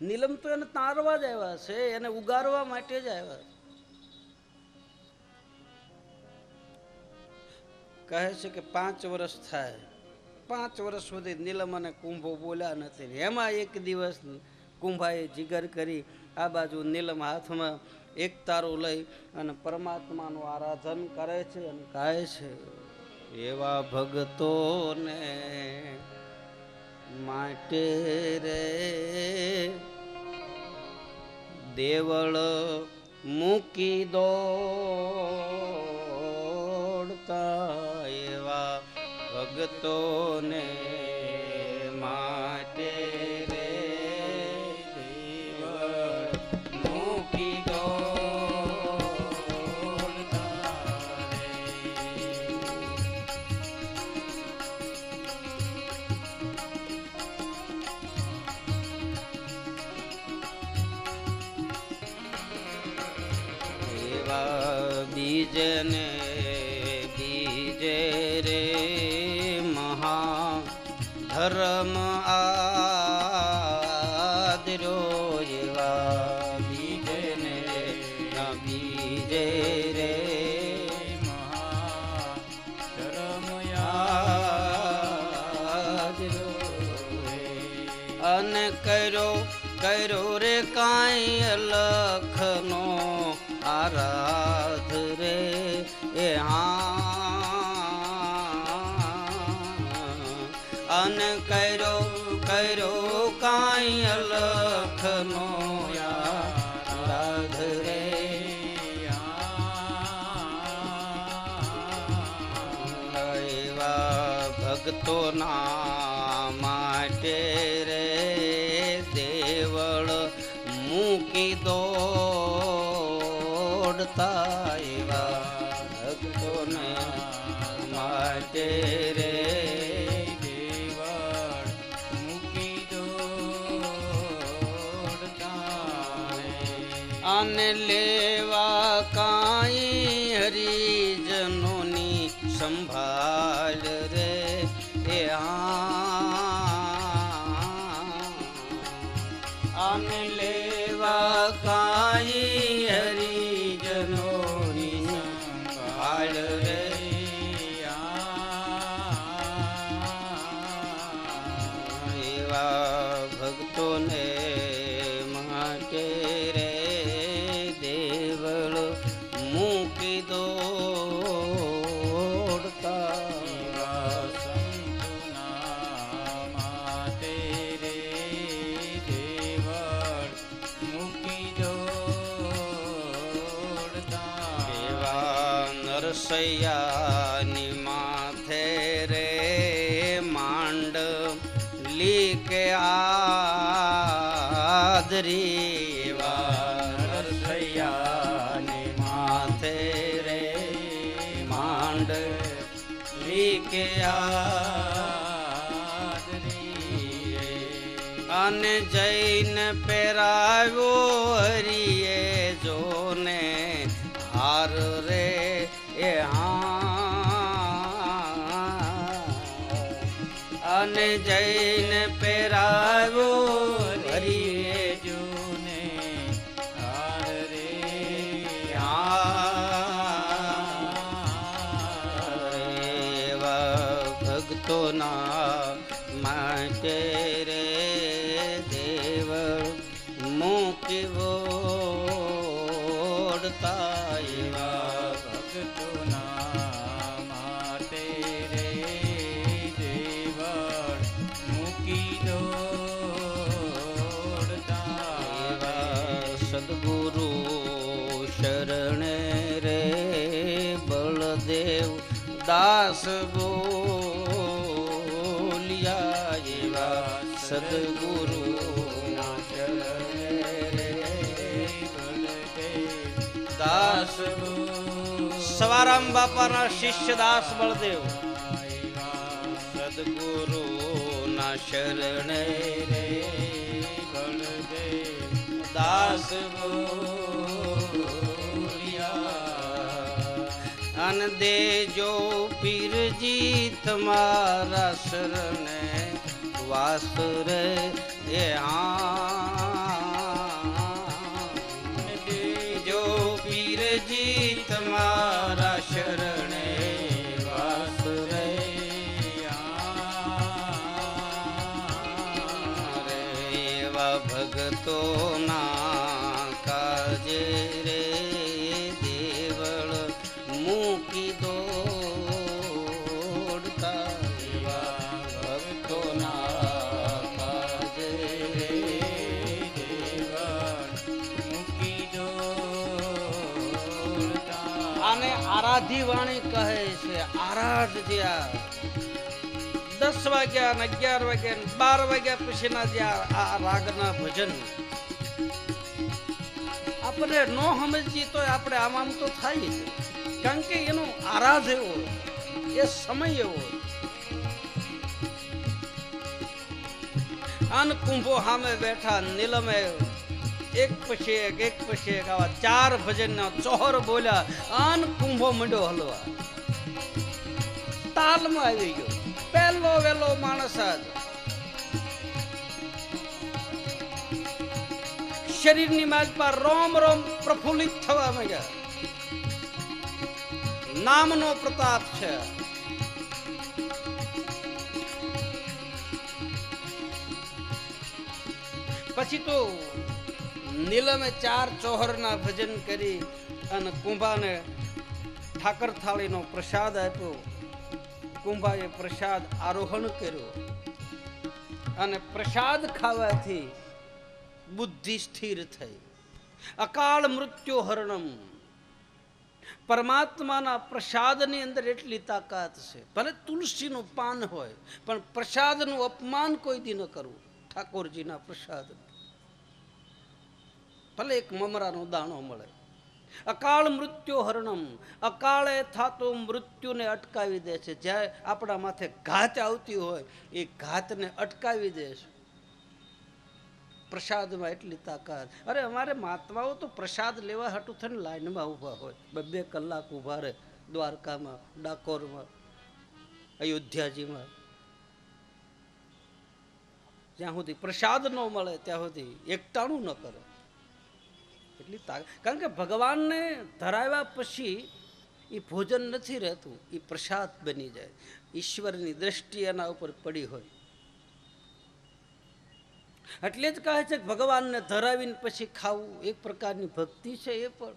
નીલમ તો એને તારવા જ આવ્યા છે, એને ઉગારવા માટે જ આવ્યા છે. કહે છે કે 5 વર્ષ થાય, 5 વર્ષ સુધી નીલમ અને કુંભો બોલ્યા નથી. એમાં એક દિવસ કુંભાએ જીગર કરી આ બાજુ નીલમ હાથમાં એક તારો લઈ અને પરમાત્માનું આરાધન કરે છે અને કહે છે, એવા ભક્તોને માટે રે દેવળ મૂકી દોડતા, એવા ભક્તોને માટે રે દેવળ મૂકી દોડતા રે. એવા બીજને ધર્મ આદરો, એવા બીજને બીજે રે ધર્મ આદરો. અને કર્યો રે કાંઈ અલખનો આરાધ રે. એ અને કર્યો કાંઈ અલખનો આરાધ રે. એવા ભક્તોના માટે રે દેવળ મૂકી દોડતા, એવા ભક્તોને માટે રે અને લેવા કાંઈ હરિજનોની સંભાળ રે. એ અને લેવા કાંઈ હરિજનોની સંભાળ સૈયાની માથે રે માંડ લીકે આદરી સૈયાની માથે રે માંડ લીકે અને જઈને પહેરાવ્યો હરિએ જોને હાર રે એ અને જઈને પહેરાવ્યો હરિએ જોને હાર રે એવા ભક્તોના માટે રે દેવ મૂકી વોડતા એવા ભક્તોના માટે રે દેવ મૂકી દોડતા એવા સદગુરુ શરણે રે બળદેવ દાસ બોલિયા એવા સદગુરુ દાસ સવારામ બાપાના શિષ્ય દાસ બળદેવ સદગુરુ ના શરણે રે બળદેવ દાસ અન દેજો પીરજી તમારા શરણે વાસ રે એ દેજો પીરજી તમારા શરણે વાસ રે એવા ભગતોના કાજે રે દેવળ મૂકી દોડતા એવા ભક્તોના કાજે રે દેવળ મૂકી દોડતા આને આરાધી વાણી કહે છે. આરાધ્યા 10 વાગ્યા ને 11 વાગ્યા ને 12 વાગ્યા પછીના જે આ રાગના ભજન આપણે ન સમજીએ તો આપણે આમ તો થાય છે, કારણ કે એનો આરાધ એવો, એ સમય એવો. આન કુંભો સામે બેઠા નીલમે એક પછી એક આવા 4 ભજનના ચોહર બોલ્યા. આન કુંભો મંડ્યો હલવા, તાલમાં આવી ગયો. પહેલો વેલો માણસ જ શરીરની માલ પર રોમ રોમ પ્રફુલ્લિત થવા માંડ્યા. નામનો પ્રતાપ છે. પછી તો નીલમે 4 ચોહરના ભજન કરી અને કુંભાને ઠાકર થાળીનો પ્રસાદ આપ્યો. કુંભાએ પ્રસાદ આરોહણ કર્યો અને પ્રસાદ ખાવાથી બુદ્ધિ સ્થિર થઈ. અકાળ મૃત્યુ હરણમ. પરમાત્માના પ્રસાદની અંદર એટલી તાકાત છે. ભલે તુલસીનું પાન હોય પણ પ્રસાદનું અપમાન કોઈ દી ન કરવું. ઠાકોરજીના પ્રસાદ ભલે એક મમરાનો દાણો મળે. અકાળ મૃત્યુ હરણમ. અકાળે થતો મૃત્યુને અટકાવી દે છે. જ્યારે આપણા માથે ઘાત આવતી હોય એ ઘાતને અટકાવી દે છે. પ્રસાદમાં એટલી તાકાત. અરે અમારે મહાત્માઓ તો પ્રસાદ લેવા હાટું થઈને લાઈનમાં ઊભા હોય. 2 કલાક ઊભા રહે. દ્વારકામાં, ડાકોરમાં, અયોધ્યાજીમાં. જ્યાં સુધી પ્રસાદ ન મળે ત્યાં સુધી એકટાણું ન કરે. એટલી તાકાત. કારણ કે ભગવાનને ધરાવ્યા પછી એ ભોજન નથી રહેતું, એ પ્રસાદ બની જાય. ઈશ્વરની દ્રષ્ટિ એના ઉપર પડી હોય. એટલે જ કહે છે કે ભગવાનને ધરાવીને પછી ખાવું એક પ્રકારની ભક્તિ છે. એ પણ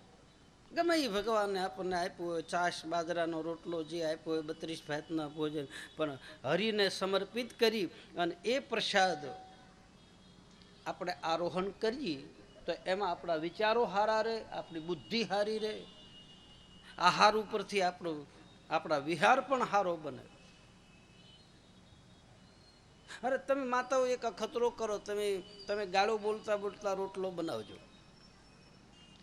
ગમે એ ભગવાનને આપણને આપ્યું હોય, છાશ બાજરાનો રોટલો જે આપ્યો હોય, 32 ભાતના ભોજન, પણ હરિને સમર્પિત કરી અને એ પ્રસાદ આપણે આરોહણ કરીએ તો એમાં આપણા વિચારો હારા રહે, આપણી બુદ્ધિ હારી રહે આહાર ઉપરથી આપણા વિહાર પણ સારો બને. અરે તમે માતાઓ એક અખતરો કરો, તમે ગાળો બોલતા બોલતા રોટલો બનાવજો,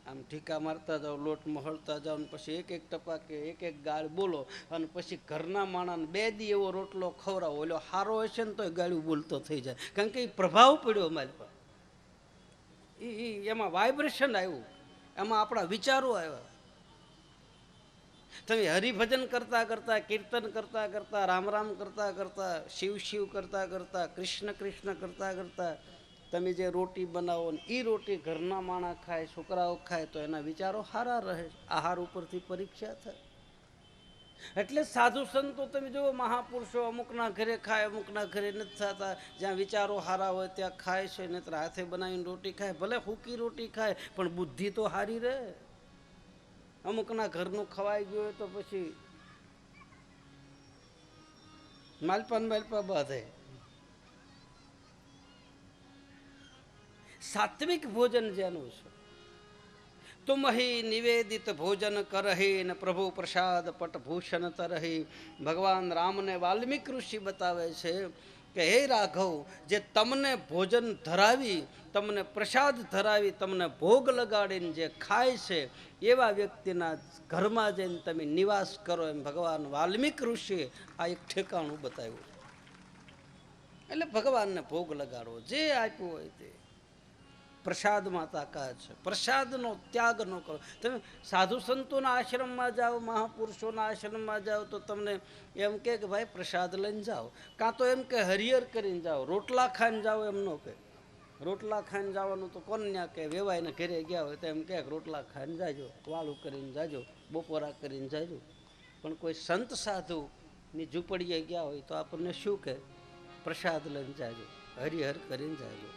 આમ ઠીકા મારતા જાઓ, લોટ મહળતા જાઓ, ને પછી એક એક ટપાકે એક એક ગાળ બોલો, અને પછી ઘરના માણસને 2 દી એવો રોટલો ખવડાવો, ઓલો સારો હશે ને તોય ગાળું બોલતો થઈ જાય, કારણ કે એ પ્રભાવ પડ્યો અમારી પર, એમાં વાઇબ્રેશન આવ્યું, એમાં આપણા વિચારો આવ્યા. તમે હરિભજન કરતા કરતા, કીર્તન કરતા કરતા, રામ રામ કરતા કરતા, શિવ શિવ કરતા કરતા, કૃષ્ણ કૃષ્ણ કરતા કરતા તમે જે રોટી બનાવો ને એ રોટી ઘરના માણસ ખાય, છોકરાઓ ખાય, તો એના વિચારો સારા રહે. આહાર ઉપરથી પરીક્ષા થાય. એટલે સાધુ સંતો તમે જુઓ, મહાપુરુષો અમુકના ઘરે ખાય, અમુકના ઘરે નથી થતા. જ્યાં વિચારો સારા હોય ત્યાં ખાય છે, નહીતર હાથે બનાવીને રોટી ખાય, ભલે સૂકી રોટી ખાય પણ બુદ્ધિ તો સારી રહે. અમુકના ઘરનું ખવાઈ ગયું હોય તો પછી માલપા બાંધે. સાત્વિક ભોજન જેનું છે, તુમ હી નિવેદિત ભોજન કરહી ને પ્રભુ પ્રસાદ પટભૂષણ તરહી. ભગવાન રામને વાલ્મીક ઋષિ બતાવે છે કે હે રાઘવ, જે તમને ભોજન ધરાવી, તમને પ્રસાદ ધરાવી, તમને ભોગ લગાડીને જે ખાય છે, એવા વ્યક્તિના ઘરમાં જઈને તમે નિવાસ કરો, એમ ભગવાન વાલ્મીક ઋષિએ આ એક ઠેકાણું બતાવ્યું. એટલે ભગવાનને ભોગ લગાડવો, જે આપ્યું હોય તે. પ્રસાદમાં તાકાત છે, પ્રસાદનો ત્યાગ ન કરો. તમે સાધુ સંતોના આશ્રમમાં જાઓ, મહાપુરુષોના આશ્રમમાં જાઓ તો તમને એમ કે ભાઈ પ્રસાદ લઈને જાઓ, કાં તો એમ કે હરિહર કરીને જાઓ, રોટલા ખાઈને જાઓ એમ ન કહે. રોટલા ખાઈને જવાનું તો કોણ ન્યા કે, વેવાઈને ઘરે ગયા હોય તો એમ કે રોટલા ખાઈને જાજો, વાળું કરીને જાજો, બપોરા કરીને જાજો. પણ કોઈ સંત સાધુની ઝૂંપડીએ ગયા હોય તો આપણને શું કહે? પ્રસાદ લઈને જાજો, હરિહર કરીને જાજો.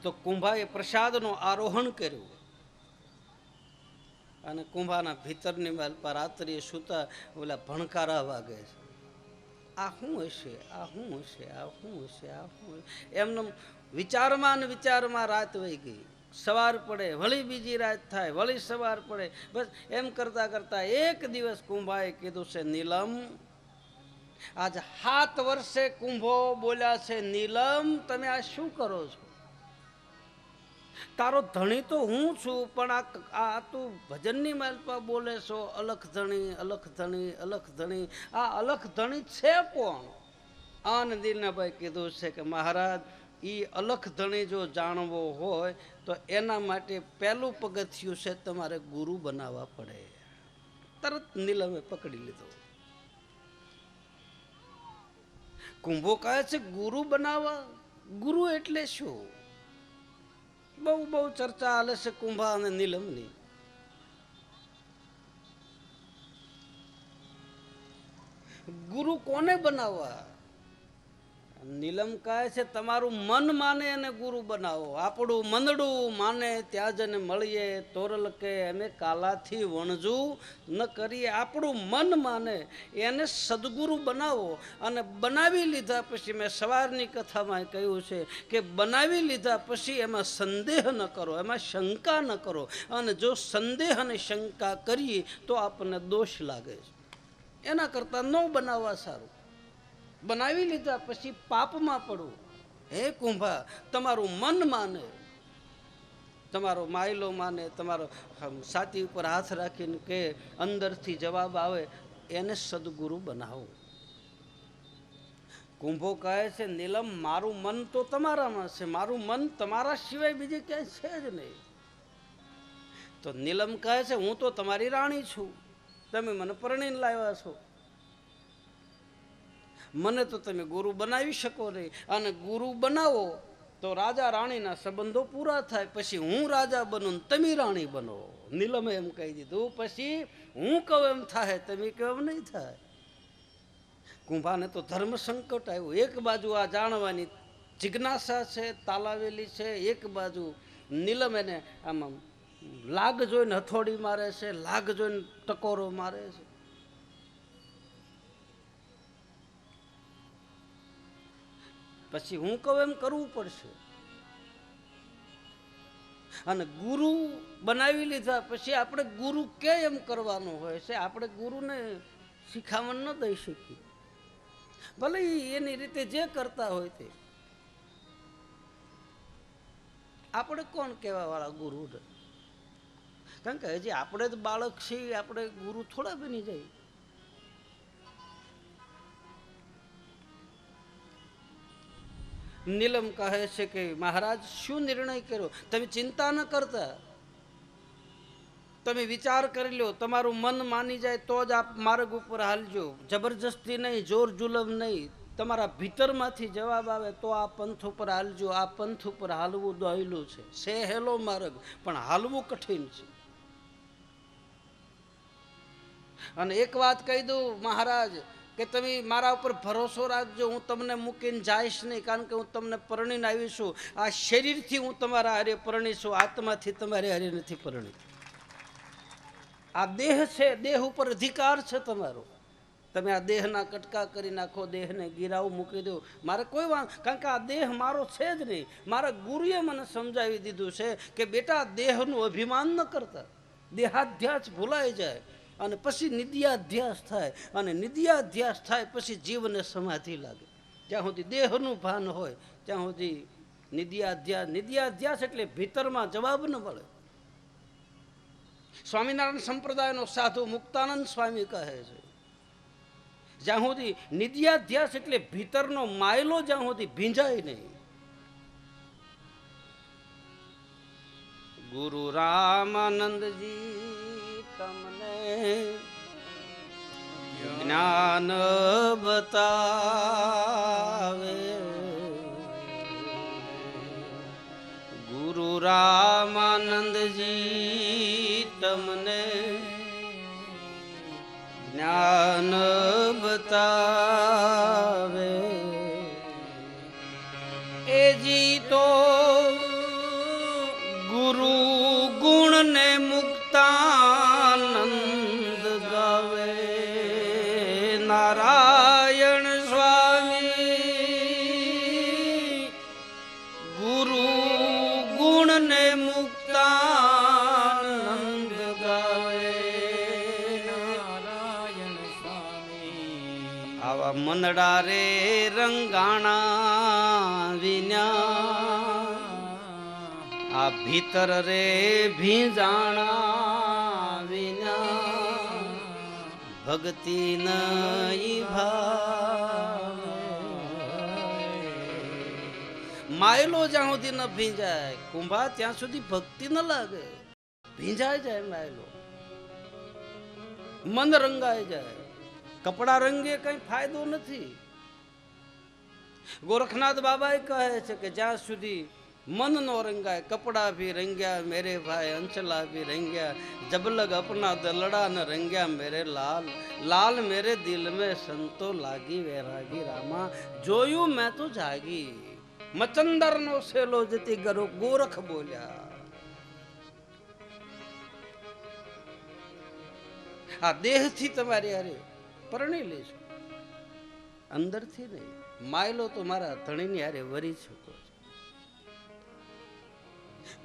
તો કુંભાએ પ્રસાદનો આરોહણ કર્યું, અને કુંભાના ભીતરની માલ પર રાત્રિએ સૂતા ઓલા ભણકારા વાગે છે. આ શું હશે, આ શું હશે, આ શું હશે, આ શું હશે, એમને વિચારમાં ને વિચારમાં રાત વહી ગઈ. સવાર પડે, વળી બીજી રાત થાય, વળી સવાર પડે, બસ એમ કરતા કરતા એક દિવસ કુંભાએ કીધું છે, નીલમ, આજ 7 વર્ષે કુંભો બોલ્યા છે, નીલમ તમે આ શું કરો છો? તારો ધણી તો હું છું, પણ આ તું ભજનની માલપા બોલે છો, અલખ ધણી, અલખ ધણી, અલખ ધણી. આ અલખ ધણી છે કોણ? આનંદીનાભાઈ કીધું છે કે મહારાજ, એ અલખ ધણી જો જાણવો હોય તો એના માટે પહેલું પગથિયું છે, તમારે ગુરુ બનાવવા પડે. તરત નીલમે પકડી લીધો. કુંભો કહે છે ગુરુ બનાવવા? ગુરુ એટલે શું? બહુ ચર્ચા હાલે છે કુંભા અને નીલમની. ગુરુ કોને બનાવવા? નીલમ કહે છે તમારું મન માને એને ગુરુ બનાવો. આપણું મનડું માને ત્યાં જને મળીએ, તોરલ કે અમે કાલાથી વણજું ન કરીએ. આપણું મન માને એને સદગુરુ બનાવો. અને બનાવી લીધા પછી, મેં સવારની કથામાં કહ્યું છે કે બનાવી લીધા પછી એમાં સંદેહ ન કરો, એમાં શંકા ન કરો. અને જો સંદેહ અને શંકા કરીએ તો આપણને દોષ લાગે છે. એના કરતાં ન બનાવવા સારું. બનાવી લીધા પછી પાપમાં પડવું. હે કુંભા, તમારું મન માને, તમારો માયલો માને, તમારો છાતી ઉપર હાથ રાખીને કે અંદરથી જવાબ આવે, એને સદગુરુ બનાવો. કુંભો કહે છે નીલમ, મારું મન તો તમારામાં છે, મારું મન તમારા સિવાય બીજે ક્યાંય છે જ નહીં. તો નીલમ કહે છે હું તો તમારી રાણી છું, તમે મને પરણીને લાવ્યા છો, મને તો તમે ગુરુ બનાવી શકો નહીં. અને ગુરુ બનાવો તો રાજા રાણીના સંબંધો પૂરા થાય, પછી હું રાજા બનું, તમે રાણી બનો. નીલમે એમ કહી દીધું, પછી હું કહું એમ થાય, તમે કહો એમ નહીં થાય. કુંભાને તો ધર્મ સંકટ આવ્યું. એક બાજુ આ જાણવાની જિજ્ઞાસા છે, તાલાવેલી છે, એક બાજુ નીલમ એને આમાં લાગ જોઈને હથોડી મારે છે, લાગ જોઈને ટકોરો મારે છે. પછી હું કહું એમ કરવું પડશે. અને ગુરુ બનાવી લીધા પછી આપણે ગુરુ કે એમ કરવાનું હોય છે. આપણે ગુરુને શિખામણ ન દઈ શકીએ, ભલે એની રીતે જે કરતા હોય તે. આપણે કોણ કહેવા વાળા ગુરુ? કારણ કે હજી આપણે જ બાળક છીએ, આપણે ગુરુ થોડા બની જાય. નીલમ કહે છે કે મહારાજ શું નિર્ણય કર્યો? તમે ચિંતા ન કરતા, તમે વિચાર કરી લો. તમારું મન માની જાય તો જ આપ માર્ગ ઉપર હાલજો, જબરજસ્તી નહીં, જોર જુલમ નહીં. તમારા ભીતરમાંથી જવાબ આવે તો આ પંથ ઉપર હાલજો. આ પંથ ઉપર હાલવું દોયલું છે, સહેલો માર્ગ, પણ હાલવું કઠિન છે. અને એક વાત કહી દઉં મહારાજ, કે તમે મારા ઉપર ભરોસો રાખજો, હું તમને મૂકીને જઈશ નહીં. કારણ કે હું તમને પરણીને આવીશું. આ શરીરથી હું તમારા હારે પરણીશું, આત્માથી તમારે હારે નથી પરણી. આ દેહ છે, દેહ ઉપર અધિકાર છે તમારો. તમે આ દેહના કટકા કરી નાખો, દેહને ગિરાવ મૂકી દો, મારે કોઈ વાંધો. કારણ કે આ દેહ મારો છે જ નહીં. મારા ગુરુએ મને સમજાવી દીધું છે કે બેટા, દેહનું અભિમાન ન કરતા. દેહાધ્યાસ ભૂલાઈ જાય અને પછી નિદ્યાધ્યાસ થાય, અને નિદ્યાધ્યાસ થાય પછી જીવને સમાધિ લાગે. જ્યાં સુધી દેહનું ભાન હોય ત્યાં સુધી નિદ્યાધ્યાસ. નિદ્યાધ્યાસ એટલે ભીતરમાં જવાબ ન મળે. સ્વામિનારાયણ સંપ્રદાયનો સાધુ મુક્તાનંદ સ્વામી કહે છે, જ્યાં સુધી નિદ્યાધ્યાસ એટલે ભીતરનો માયલો જ્યાં સુધી ભીંજાય નહીં. ગુરુ રામાનંદજી તમને જ્ઞાન બતાવે. ગુરુ રામાનંદજી તમને જ્ઞાન બતાવે. એજી તો ગુરુ ગુણ ને મુક્તાનંદ ગાવે. નારાયણ સ્વામી ગુરુ ગુણ ને મુક્તાનંદ ગાવે. નારાયણ સ્વામી આવા મનડા રે રંગાણા વિના, આ ભીતર રે ભીંજાણા વિના ભક્તિ નહીં ભાવે. માયલો જ્યાં સુધી ન ભીંજાય કુંભા, ત્યાં સુધી ભક્તિ ન લાગે. ભીંજાય જાય માયલો, મન રંગાઈ જાય. કપડા રંગે કઈ ફાયદો નથી. ગોરખનાથ બાબા કહે છે કે જ્યાં સુધી मन नो रंगाए कपड़ा भी रंग्या मेरे भाई अंचला भी रंग्या, जब लग अपना दलड़ा न रंग्या मेरे लाल, लाल मेरे दिल में संतो लागी वैरागी रामा, जोयू मैं तो जागी. मचंदर नो सेलो जती गरो गोरख बोल्या. આ દેહથી તમારી હારે પરણી લેજો, અંદરથી નહીં. માયલો તો મારા ધણીની હારે વરી શકો.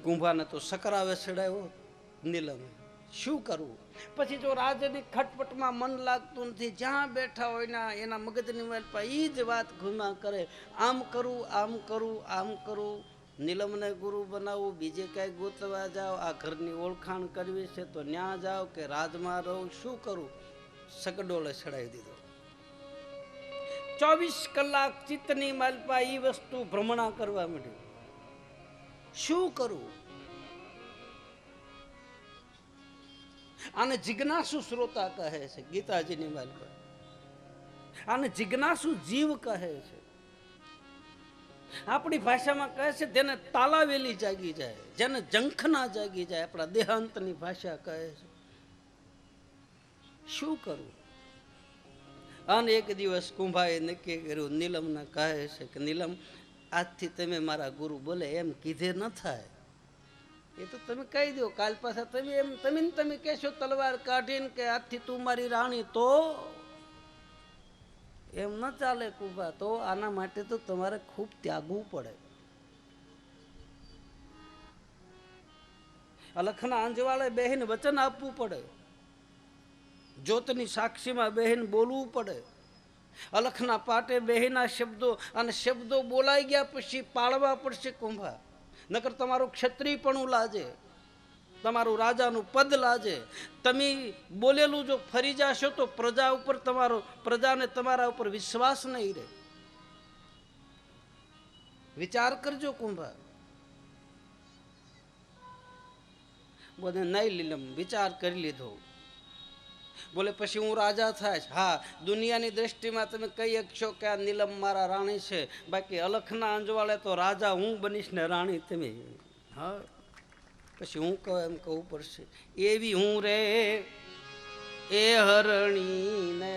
કુંભાને તો સકરાવે ચડાવ્યો નીલમ. શું કરવું? પછી જો રાજની ખટપટમાં મન લાગતું નથી, જ્યાં બેઠા હોય ને એના મગજની વાલપા એ જ વાત ઘુમા કરે. આમ કરું, આમ કરું, આમ કરું. નીલમને ગુરુ બનાવવું, બીજે કાંઈ ગોતવા જાઓ, આ ઘરની ઓળખાણ કરવી છે તો ન્યા જાઓ કે રાજમાં રહું, શું કરું? સગડોળે ચડાવી દીધો. 24 કલાક ચિત્તની માલપા એ વસ્તુ ભ્રમણા કરવા માંડી. શું કરવું? આને જિજ્ઞાસુ શ્રોતા કહે છે ગીતાજીની માલપા. આને જિજ્ઞાસુ જીવ કહે છે. આપણી ભાષામાં કહે છે જેને તાલાવેલી જાગી જાય, જેને જંખના જાગી જાય, આપણા દેહાંતની ભાષા કહે છે. શું કરવું? અને એક દિવસ કુંભાએ નક્કી કર્યું, નીલમને કહે છે કે નીલમ, આજથી તમે મારા ગુરુ બોલે એમ કીધે ન થાય. એ તો તમે કહી દો. કાલ પાછા તમે કહેશો તલવાર કાઢીને કે આજથી તું મારી રાણી, તો એમ ન ચાલે કુંભા. તો આના માટે તો તમારે ખૂબ ત્યાગવું પડે. અલખના અંજવાળે બેહીને વચન આપવું પડે, જ્યોતની સાક્ષીમાં બેહીને બોલવું પડે. અલખના પાટે બેહીના શબ્દો, અને શબ્દો બોલાઈ ગયા પછી પાળવા પડશે કુંભા, નકર તમારું ક્ષત્રિયપણું લાજે, તમારું રાજાનું પદ લાજે. તમે બોલેલું જો ફરી જશો તો પ્રજા ઉપર પ્રજાને તમારા ઉપર વિશ્વાસ નહીં રહે. વિચાર કરજો કુંભા. બોલે નહીં લીલમ, વિચાર કરી લીધો. બોલે પછી હું રાજા થાય. હા, દુનિયાની દ્રષ્ટિમાં તમે કહી શકશો કે આ નીલમ મારા રાણી છે, બાકી અલખના અંજવાળે તો રાજા હું બનીશ ને રાણી તમે. હા, પછી હું કહું એમ કહવું પડશે. એવી હું રે એ હરણી ને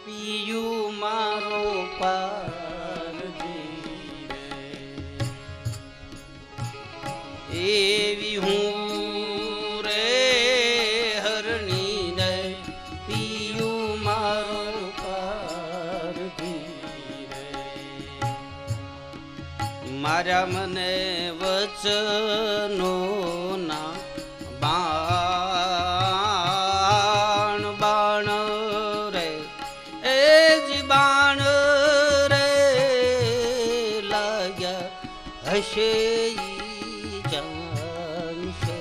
પિયું મારો પારજી, એવી હું રે હરણી ને પિયું મારો પારજી, મારા મને વચનો ના બાણ બાણ રે, એ જી બાણ રે લાગ્યા હશે ઈ જાણશે.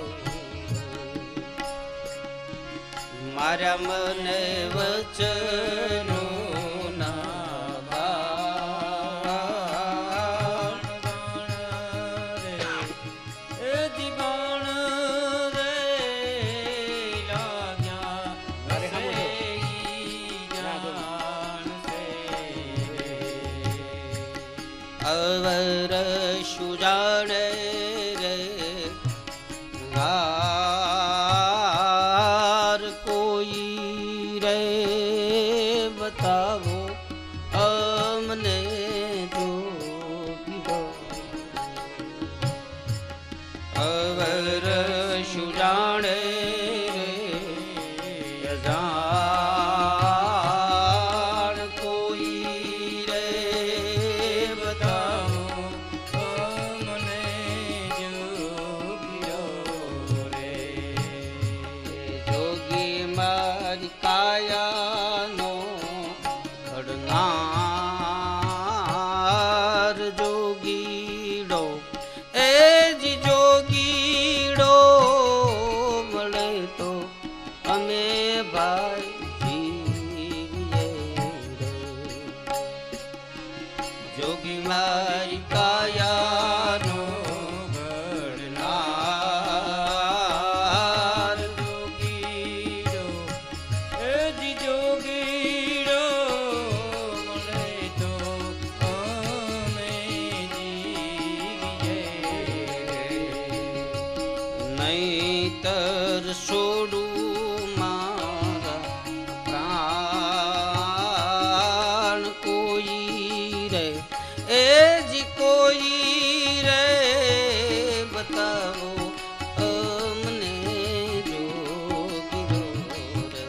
મારા મને વચનો અવર સુજાણે રે ગાર કોઈ રે બતાવો અમને જોગીરો. અવર સુજાણે રે જાણ કોઈ રે કાયાનો ઘડનાર જોગીડો, એ જી જોગીડો મળે તો અમે ભાઈ જીવીએ રે. જોગી મારી કાયાનો નહીતર છોડું મારા પ્રાણ કોઈ રે, એ જી કોઈ રે બતાવો અમને જોગીરો રે.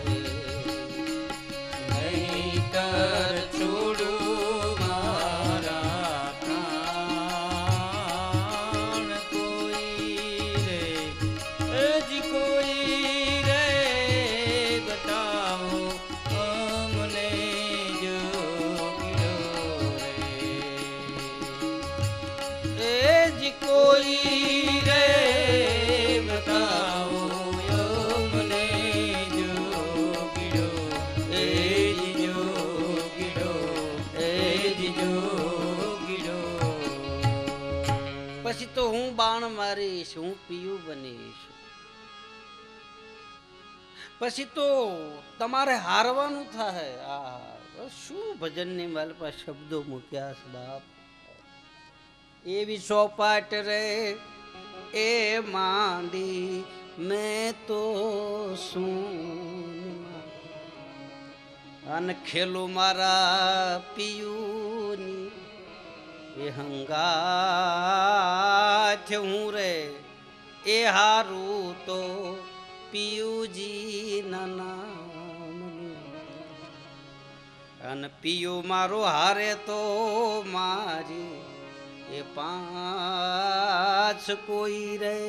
નહીતર છોડું મારા પ્રાણ કોઈ રે, કોઈ રે બતાવો અમને જોગીરો રે. એ જી કોઈ રે બતાવો અમને જોગીરો, એ જી જોગીરો, એ જી જોગીરો. પછી તો હું બાણ મારીશ, હું પીયું બનીશ. પછી તો તમારે હારવાનું થાય. આ શું ભજનની માલપા શબ્દો મૂક્યા છે બાપ. એવી ચોપાટ રે એ માંડી મેં તો શું, અને ખેલું મારા પિયુની એ હંગાથ હું રે, એ હારું તો પિયુજી ના નામ, અને પિયુ મારો હારે તો મારી એ પાંચ કોઈ રે.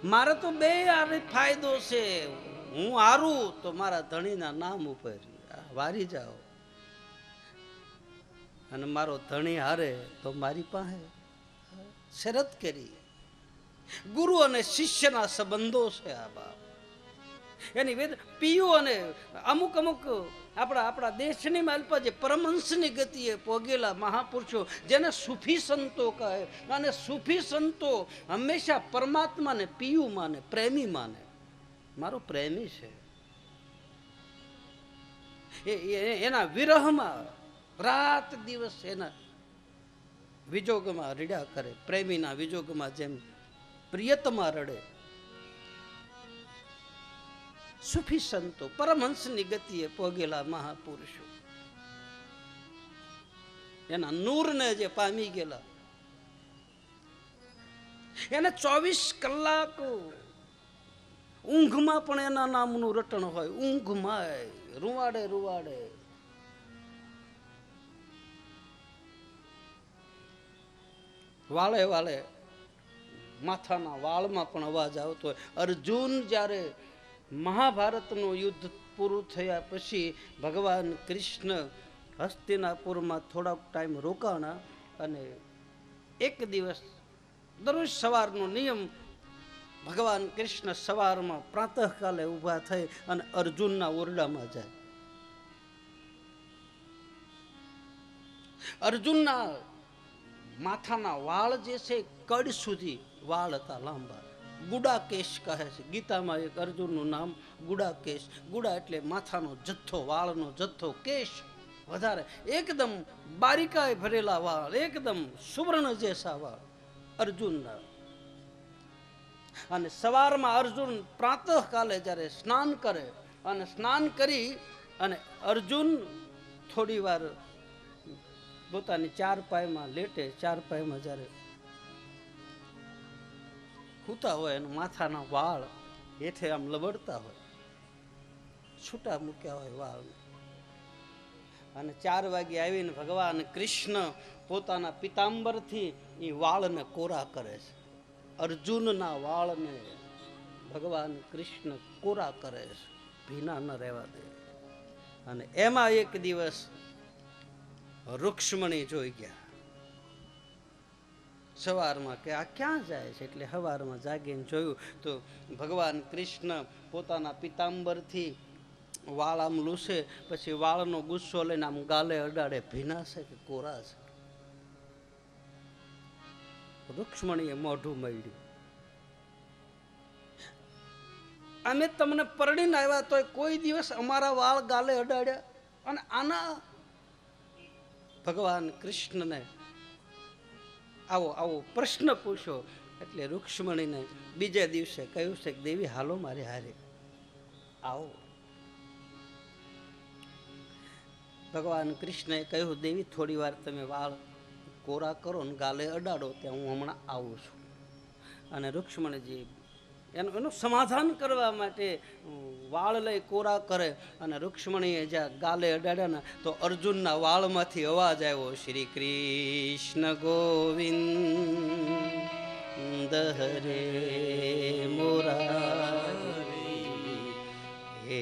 મારે તો બે આને ફાયદો છે, હું હારું તો મારા ધણીના નામ ઉપર વારી જાઓ, અને મારો ધણી હારે તો મારી પાસે શરત કરી. ગુરુ અને શિષ્યના સંબંધો છે આ બાપ. એની વેદ પીયુ અને અમુક આપણા દેશની માલપા જે પરમહંસની ગતિએ પોગેલા મહાપુરુષો જેને સુફી સંતો કહે, અને સુફી સંતો હંમેશા પરમાત્માને પીયુ માને, પ્રેમી માને. મારો પ્રેમી છે, એના વિરહમાં રાત દિવસ એના વિજોગમાં રીડા કરે. પ્રેમીના વિજોગમાં જેમ પ્રિયતમા રડે, સુફી સંતો પરમહંસની ગતિએ પોગેલા મહાપુરુષો એના નૂરને જે પામી ગયેલા, એને 24 કલાક ઊંઘમાં પણ એના નામનું રટણ હોય. ઊંઘમાં રૂવાડે રૂવાડે વાળે વાળે માથાના વાળમાં પણ અવાજ આવતો હોય. અર્જુન જ્યારે મહાભારતનું યુદ્ધ પૂરું થયા પછી ભગવાન કૃષ્ણ હસ્તિનાપુરમાં થોડાક ટાઈમ રોકાણા, અને એક દિવસ દરરોજ સવારનો નિયમ, ભગવાન કૃષ્ણ સવારમાં પ્રાતઃકાલે ઊભા થઈ અને અર્જુનના ઓરડામાં જાય. અર્જુનના માથાના વાળ જે છે કડ સુધી વાળ હતા લાંબા, ગુડાકેશ કહે છે. ગીતામાં એક અર્જુનનું નામ ગુડાકેશ. ગુડા એટલે માથાનો જથ્થો, વાળનો જથ્થો, કેશ વધારે, એકદમ બારીકાઈ ભરેલા વાળ, એકદમ સુવર્ણ જેસા વાળ અર્જુનના. અને સવારમાં અર્જુન પ્રાતઃકાલે જ્યારે સ્નાન કરે, અને સ્નાન કરી અને અર્જુન થોડી વાર પોતાની ચારપાઈમાં લેટે. ચારપાઈમાં જ્યારે સૂતા હોય અને માથાના વાળ હેઠે આમ લબડતા હોય, છૂટા મૂક્યા હોય વાળ, અને 4 વાગે આવીને ભગવાન કૃષ્ણ પોતાના પિતાંબરથી એ વાળને કોરા કરે છે. અર્જુનના વાળને ભગવાન કૃષ્ણ કોરા કરે છે, ભીના ન રહેવા દે. અને એમાં એક દિવસ રૂક્ષ્મણી જોઈ ગયા સવારમાં કે આ ક્યાં જાય છે. એટલે સવારમાં જાગીને જોયું તો ભગવાન કૃષ્ણ પોતાના પિતાંબરથી વાળ આમ લૂસે, પછી વાળનો ગુસ્સો લઈને આમ ગાલે અડાડે, ભીના છે કે કોરા છે. રૂક્ષ્મણીએ મોઢું મળ્યું, અમે તમને પરણીને આવ્યા તો કોઈ દિવસ અમારા વાળ ગાલે અડાડ્યા? અને આના ભગવાન કૃષ્ણને આવો પ્રશ્ન પૂછ્યો. એટલે રૂક્ષ્મણીને બીજે દિવસે કહ્યું છે કે દેવી હાલો મારી હારે આવો. ભગવાન કૃષ્ણએ કહ્યું દેવી થોડી વાર તમે વાળ કોરા કરો ને ગાલે અડાડો, ત્યાં હું હમણાં આવું છું. અને રૂક્ષ્મણીજી એનું સમાધાન કરવા માટે વાળ લઈ કોરા કરે, અને રૂક્ષ્મણીએ જ્યાં ગાલે અડાડ્યા ને તો અર્જુનના વાળમાંથી અવાજ આવ્યો, શ્રી કૃષ્ણ ગોવિંદ હરે મુરારી હે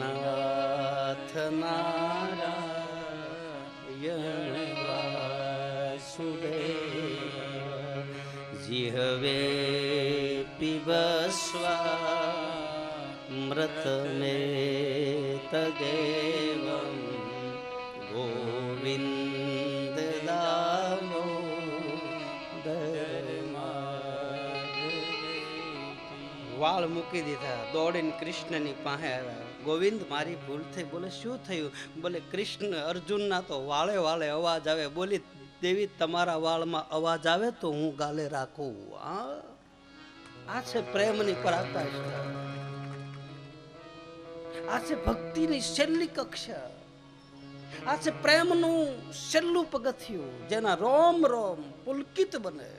નાથ નારાયણ વાસુદેવ જીહવે પીબસ્વા મૃત મે તદેવં ગોવિંદ દામો વાળ મૂકી દીધા, દોડીને કૃષ્ણની પાસે આવ્યા. ગોવિંદ મારી ભૂલ થઈ. બોલે શું થયું? બોલે કૃષ્ણ અર્જુનના તો વાળે વાળે અવાજ આવે. બોલી દેવી તમારા વાળમાં અવાજ આવે તો હું ગાલે રાખું. આ છે પ્રેમની પરાકાષ્ઠા, આ છે ભક્તિની છેલ્લી કક્ષા, આ છે પ્રેમનું છેલ્લું પગથિયું, જેના રોમ રોમ પુલકિત બને.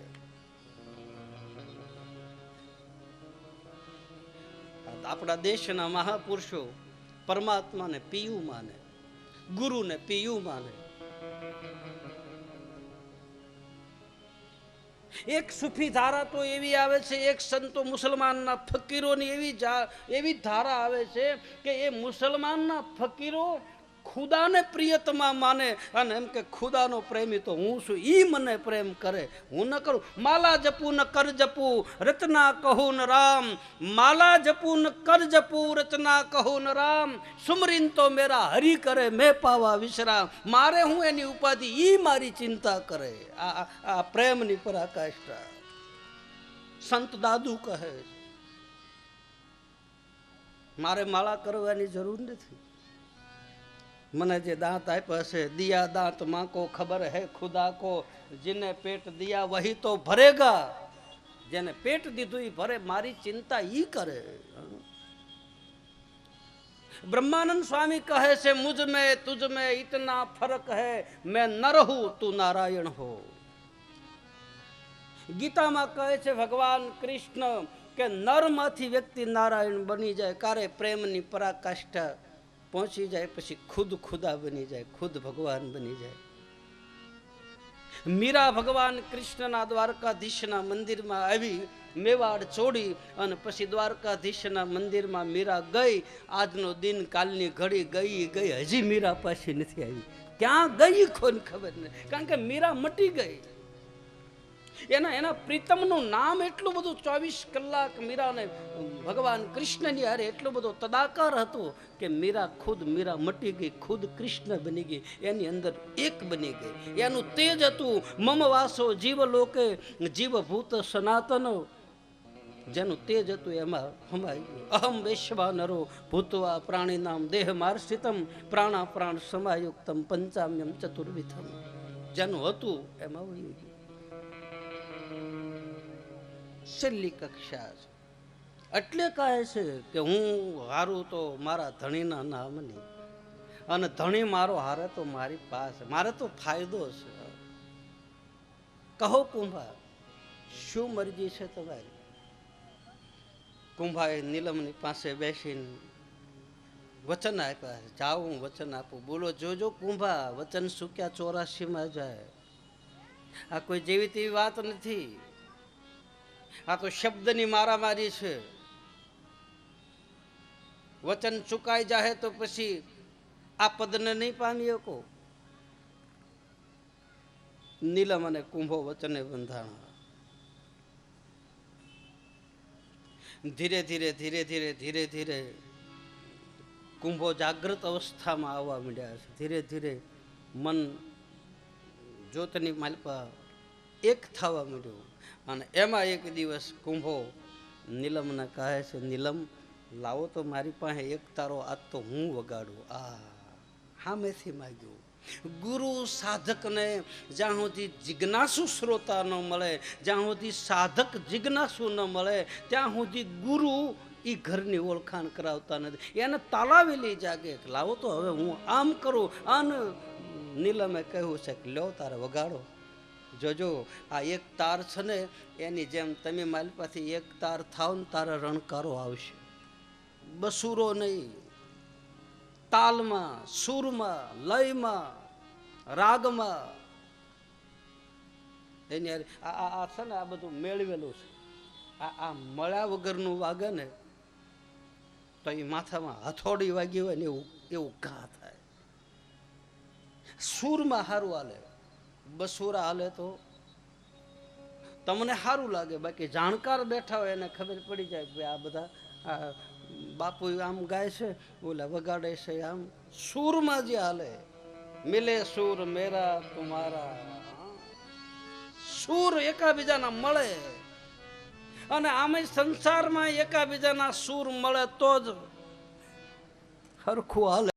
આપણા દેશના મહાપુરુષો પરમાત્માને પિયુ માને, ગુરુને પિયુ માને. એક સુફી ધારા તો એવી આવે છે, એક સંતો મુસલમાનના ફકીરોની એવી ધારા આવે છે કે એ મુસલમાનના ફકીરો ખુદાને પ્રિયતમા માને અને એમ કે ખુદાનો પ્રેમી તો હું છું, ઈ મને પ્રેમ કરે, હું ન કરું. માલા જપું ન કર જપું રચના કહું ન રામ, માલા જપું ન કર જપું રચના કહું ન રામ, સુમરીન તો મેરા હરી કરે મેં પાવા વિશ્રામ. મારે હું એની ઉપાધિ, ઈ મારી ચિંતા કરે. આ પ્રેમની પરાકાષ્ઠા સંત દાદુ કહે, મારે માળા કરવાની જરૂર નથી. મને જે દાંત આપ્યા છે, દિયા દાંત માં કો ખબર હૈ ખુદા કો, जिने पेट दिया वही तो भरेगा. જેને પેટ દીધું એ ભરે, મારી ચિંતા ઈ કરે. બ્રહ્માનંદ સ્વામી કહે છે, મુझ में तुझ में इतना फर्क है, मैं नर हूं तू नारायण हो. ગીતામાં કહે છે ભગવાન કૃષ્ણ કે નરમાંથી વ્યક્તિ નારાયણ બની જાય, કારે પ્રેમની પરાકાષ્ઠા પહોંચી જાય, પછી ખુદ ખુદા બની જાય, ખુદ ભગવાન બની જાય. મીરા ભગવાન કૃષ્ણના દ્વારકાધીશના મંદિરમાં આવી, મેવાડ છોડી અને પછી દ્વારકાધીશના મંદિરમાં મીરા ગઈ. આજનો દિન કાલની ઘડી ગઈ, હજી મીરા પાછી નથી આવી. ક્યાં ગઈ કોને ખબર નહીં, કારણ કે મીરા મટી ગઈ. એના પ્રીતમનું નામ એટલું બધું 24 કલાક મીરાને ભગવાન કૃષ્ણની હારે એટલો બધો તદાકાર હતો કે મીરા મટી ગઈ, ખુદ કૃષ્ણ બની ગઈ, એની અંદર એક બની ગઈ. એનું તેજ હતું. મમ વાસો જીવ લોકે જીવભૂત સનાતનો, જેનું તેજ હતું એમાં હમાઈ ગયું. અહમ વૈશ્વાનરો ભૂતવા પ્રાણીનામ દેહ માર્ષિતમ પ્રાણા પ્રાણ સમાયુક્તમ પંચામ્યમ ચતુર્વિધમ, જેનું હતું એમાં વહી ગયું. છેલ્લી કક્ષા છે એટલે કહે છે કે હું હારું તો મારા ધણીના નામની, અને ધણી મારો હારે તો મારી પાસે, મારે તો ફાયદો છે. કહો કુંભા શું મરજી છે તમારી? કુંભાએ નીલમની પાસે બેસીને વચન આપ્યા, જાઓ હું વચન આપું. બોલો જોજો કુંભા, વચન સુક્યા 84માં જાય. આ કોઈ જેવી તેવી વાત નથી, આ તો શબ્દની મારામારી છે. વચન ચુકાઈ જાય તો પછી આ પદને નહીં પામી શકો. નીલમ અને કુંભો વચને બંધાણા. ધીરે ધીરે કુંભો જાગૃત અવસ્થામાં આવવા માંડ્યા છે. ધીરે ધીરે મન જ્યોતની માલપા એક થવા માંડ્યું. અને એમાં એક દિવસ કુંભો નીલમને કહે છે, નીલમ લાવો તો મારી પાસે એક તારો, આજ તો હું વગાડું. સામેથી માગ્યું. ગુરુ સાધકને જ્યાં સુધી જિજ્ઞાસુ શ્રોતા ન મળે, જ્યાં સુધી સાધક જિજ્ઞાસુ ન મળે, ત્યાં સુધી ગુરુ એ ઘરની ઓળખાણ કરાવતા નથી. એને તાલાવેલી જાગે, લાવો તો હવે હું આમ કરું. અને નીલમે કહ્યું છે કે લ્યો તારે વગાડો. જોજો આ એક તાર છે ને, એની જેમ તમે મારી પાસેથી એક તાર થાવ ને તારા રણકારો આવશે. બસુરો નહીં, તાલમાં, સૂરમાં, લયમાં, રાગમાં. એની આ છે ને, આ બધું મેળવેલું છે. આ મળ્યા વગરનું વાગે ને તો એ માથામાં હથોડી વાગી હોય ને એવું ઘા થાય. સૂરમાં સારું હાલે, બસુરા હાલે તો તમને સારું લાગે. બાકી જાણકાર બેઠા હોય એને ખબર પડી જાય કે આ બધા બાપુ આમ ગાય છે, ઓલા વગાડે છે આમ. સૂરમાં જે હાલે, મિલે સૂર મેરા તુમારા, સૂર એકાબીજાના મળે. અને આમે સંસારમાં એકાબીજાના સૂર મળે તો જ હરખું હાલે.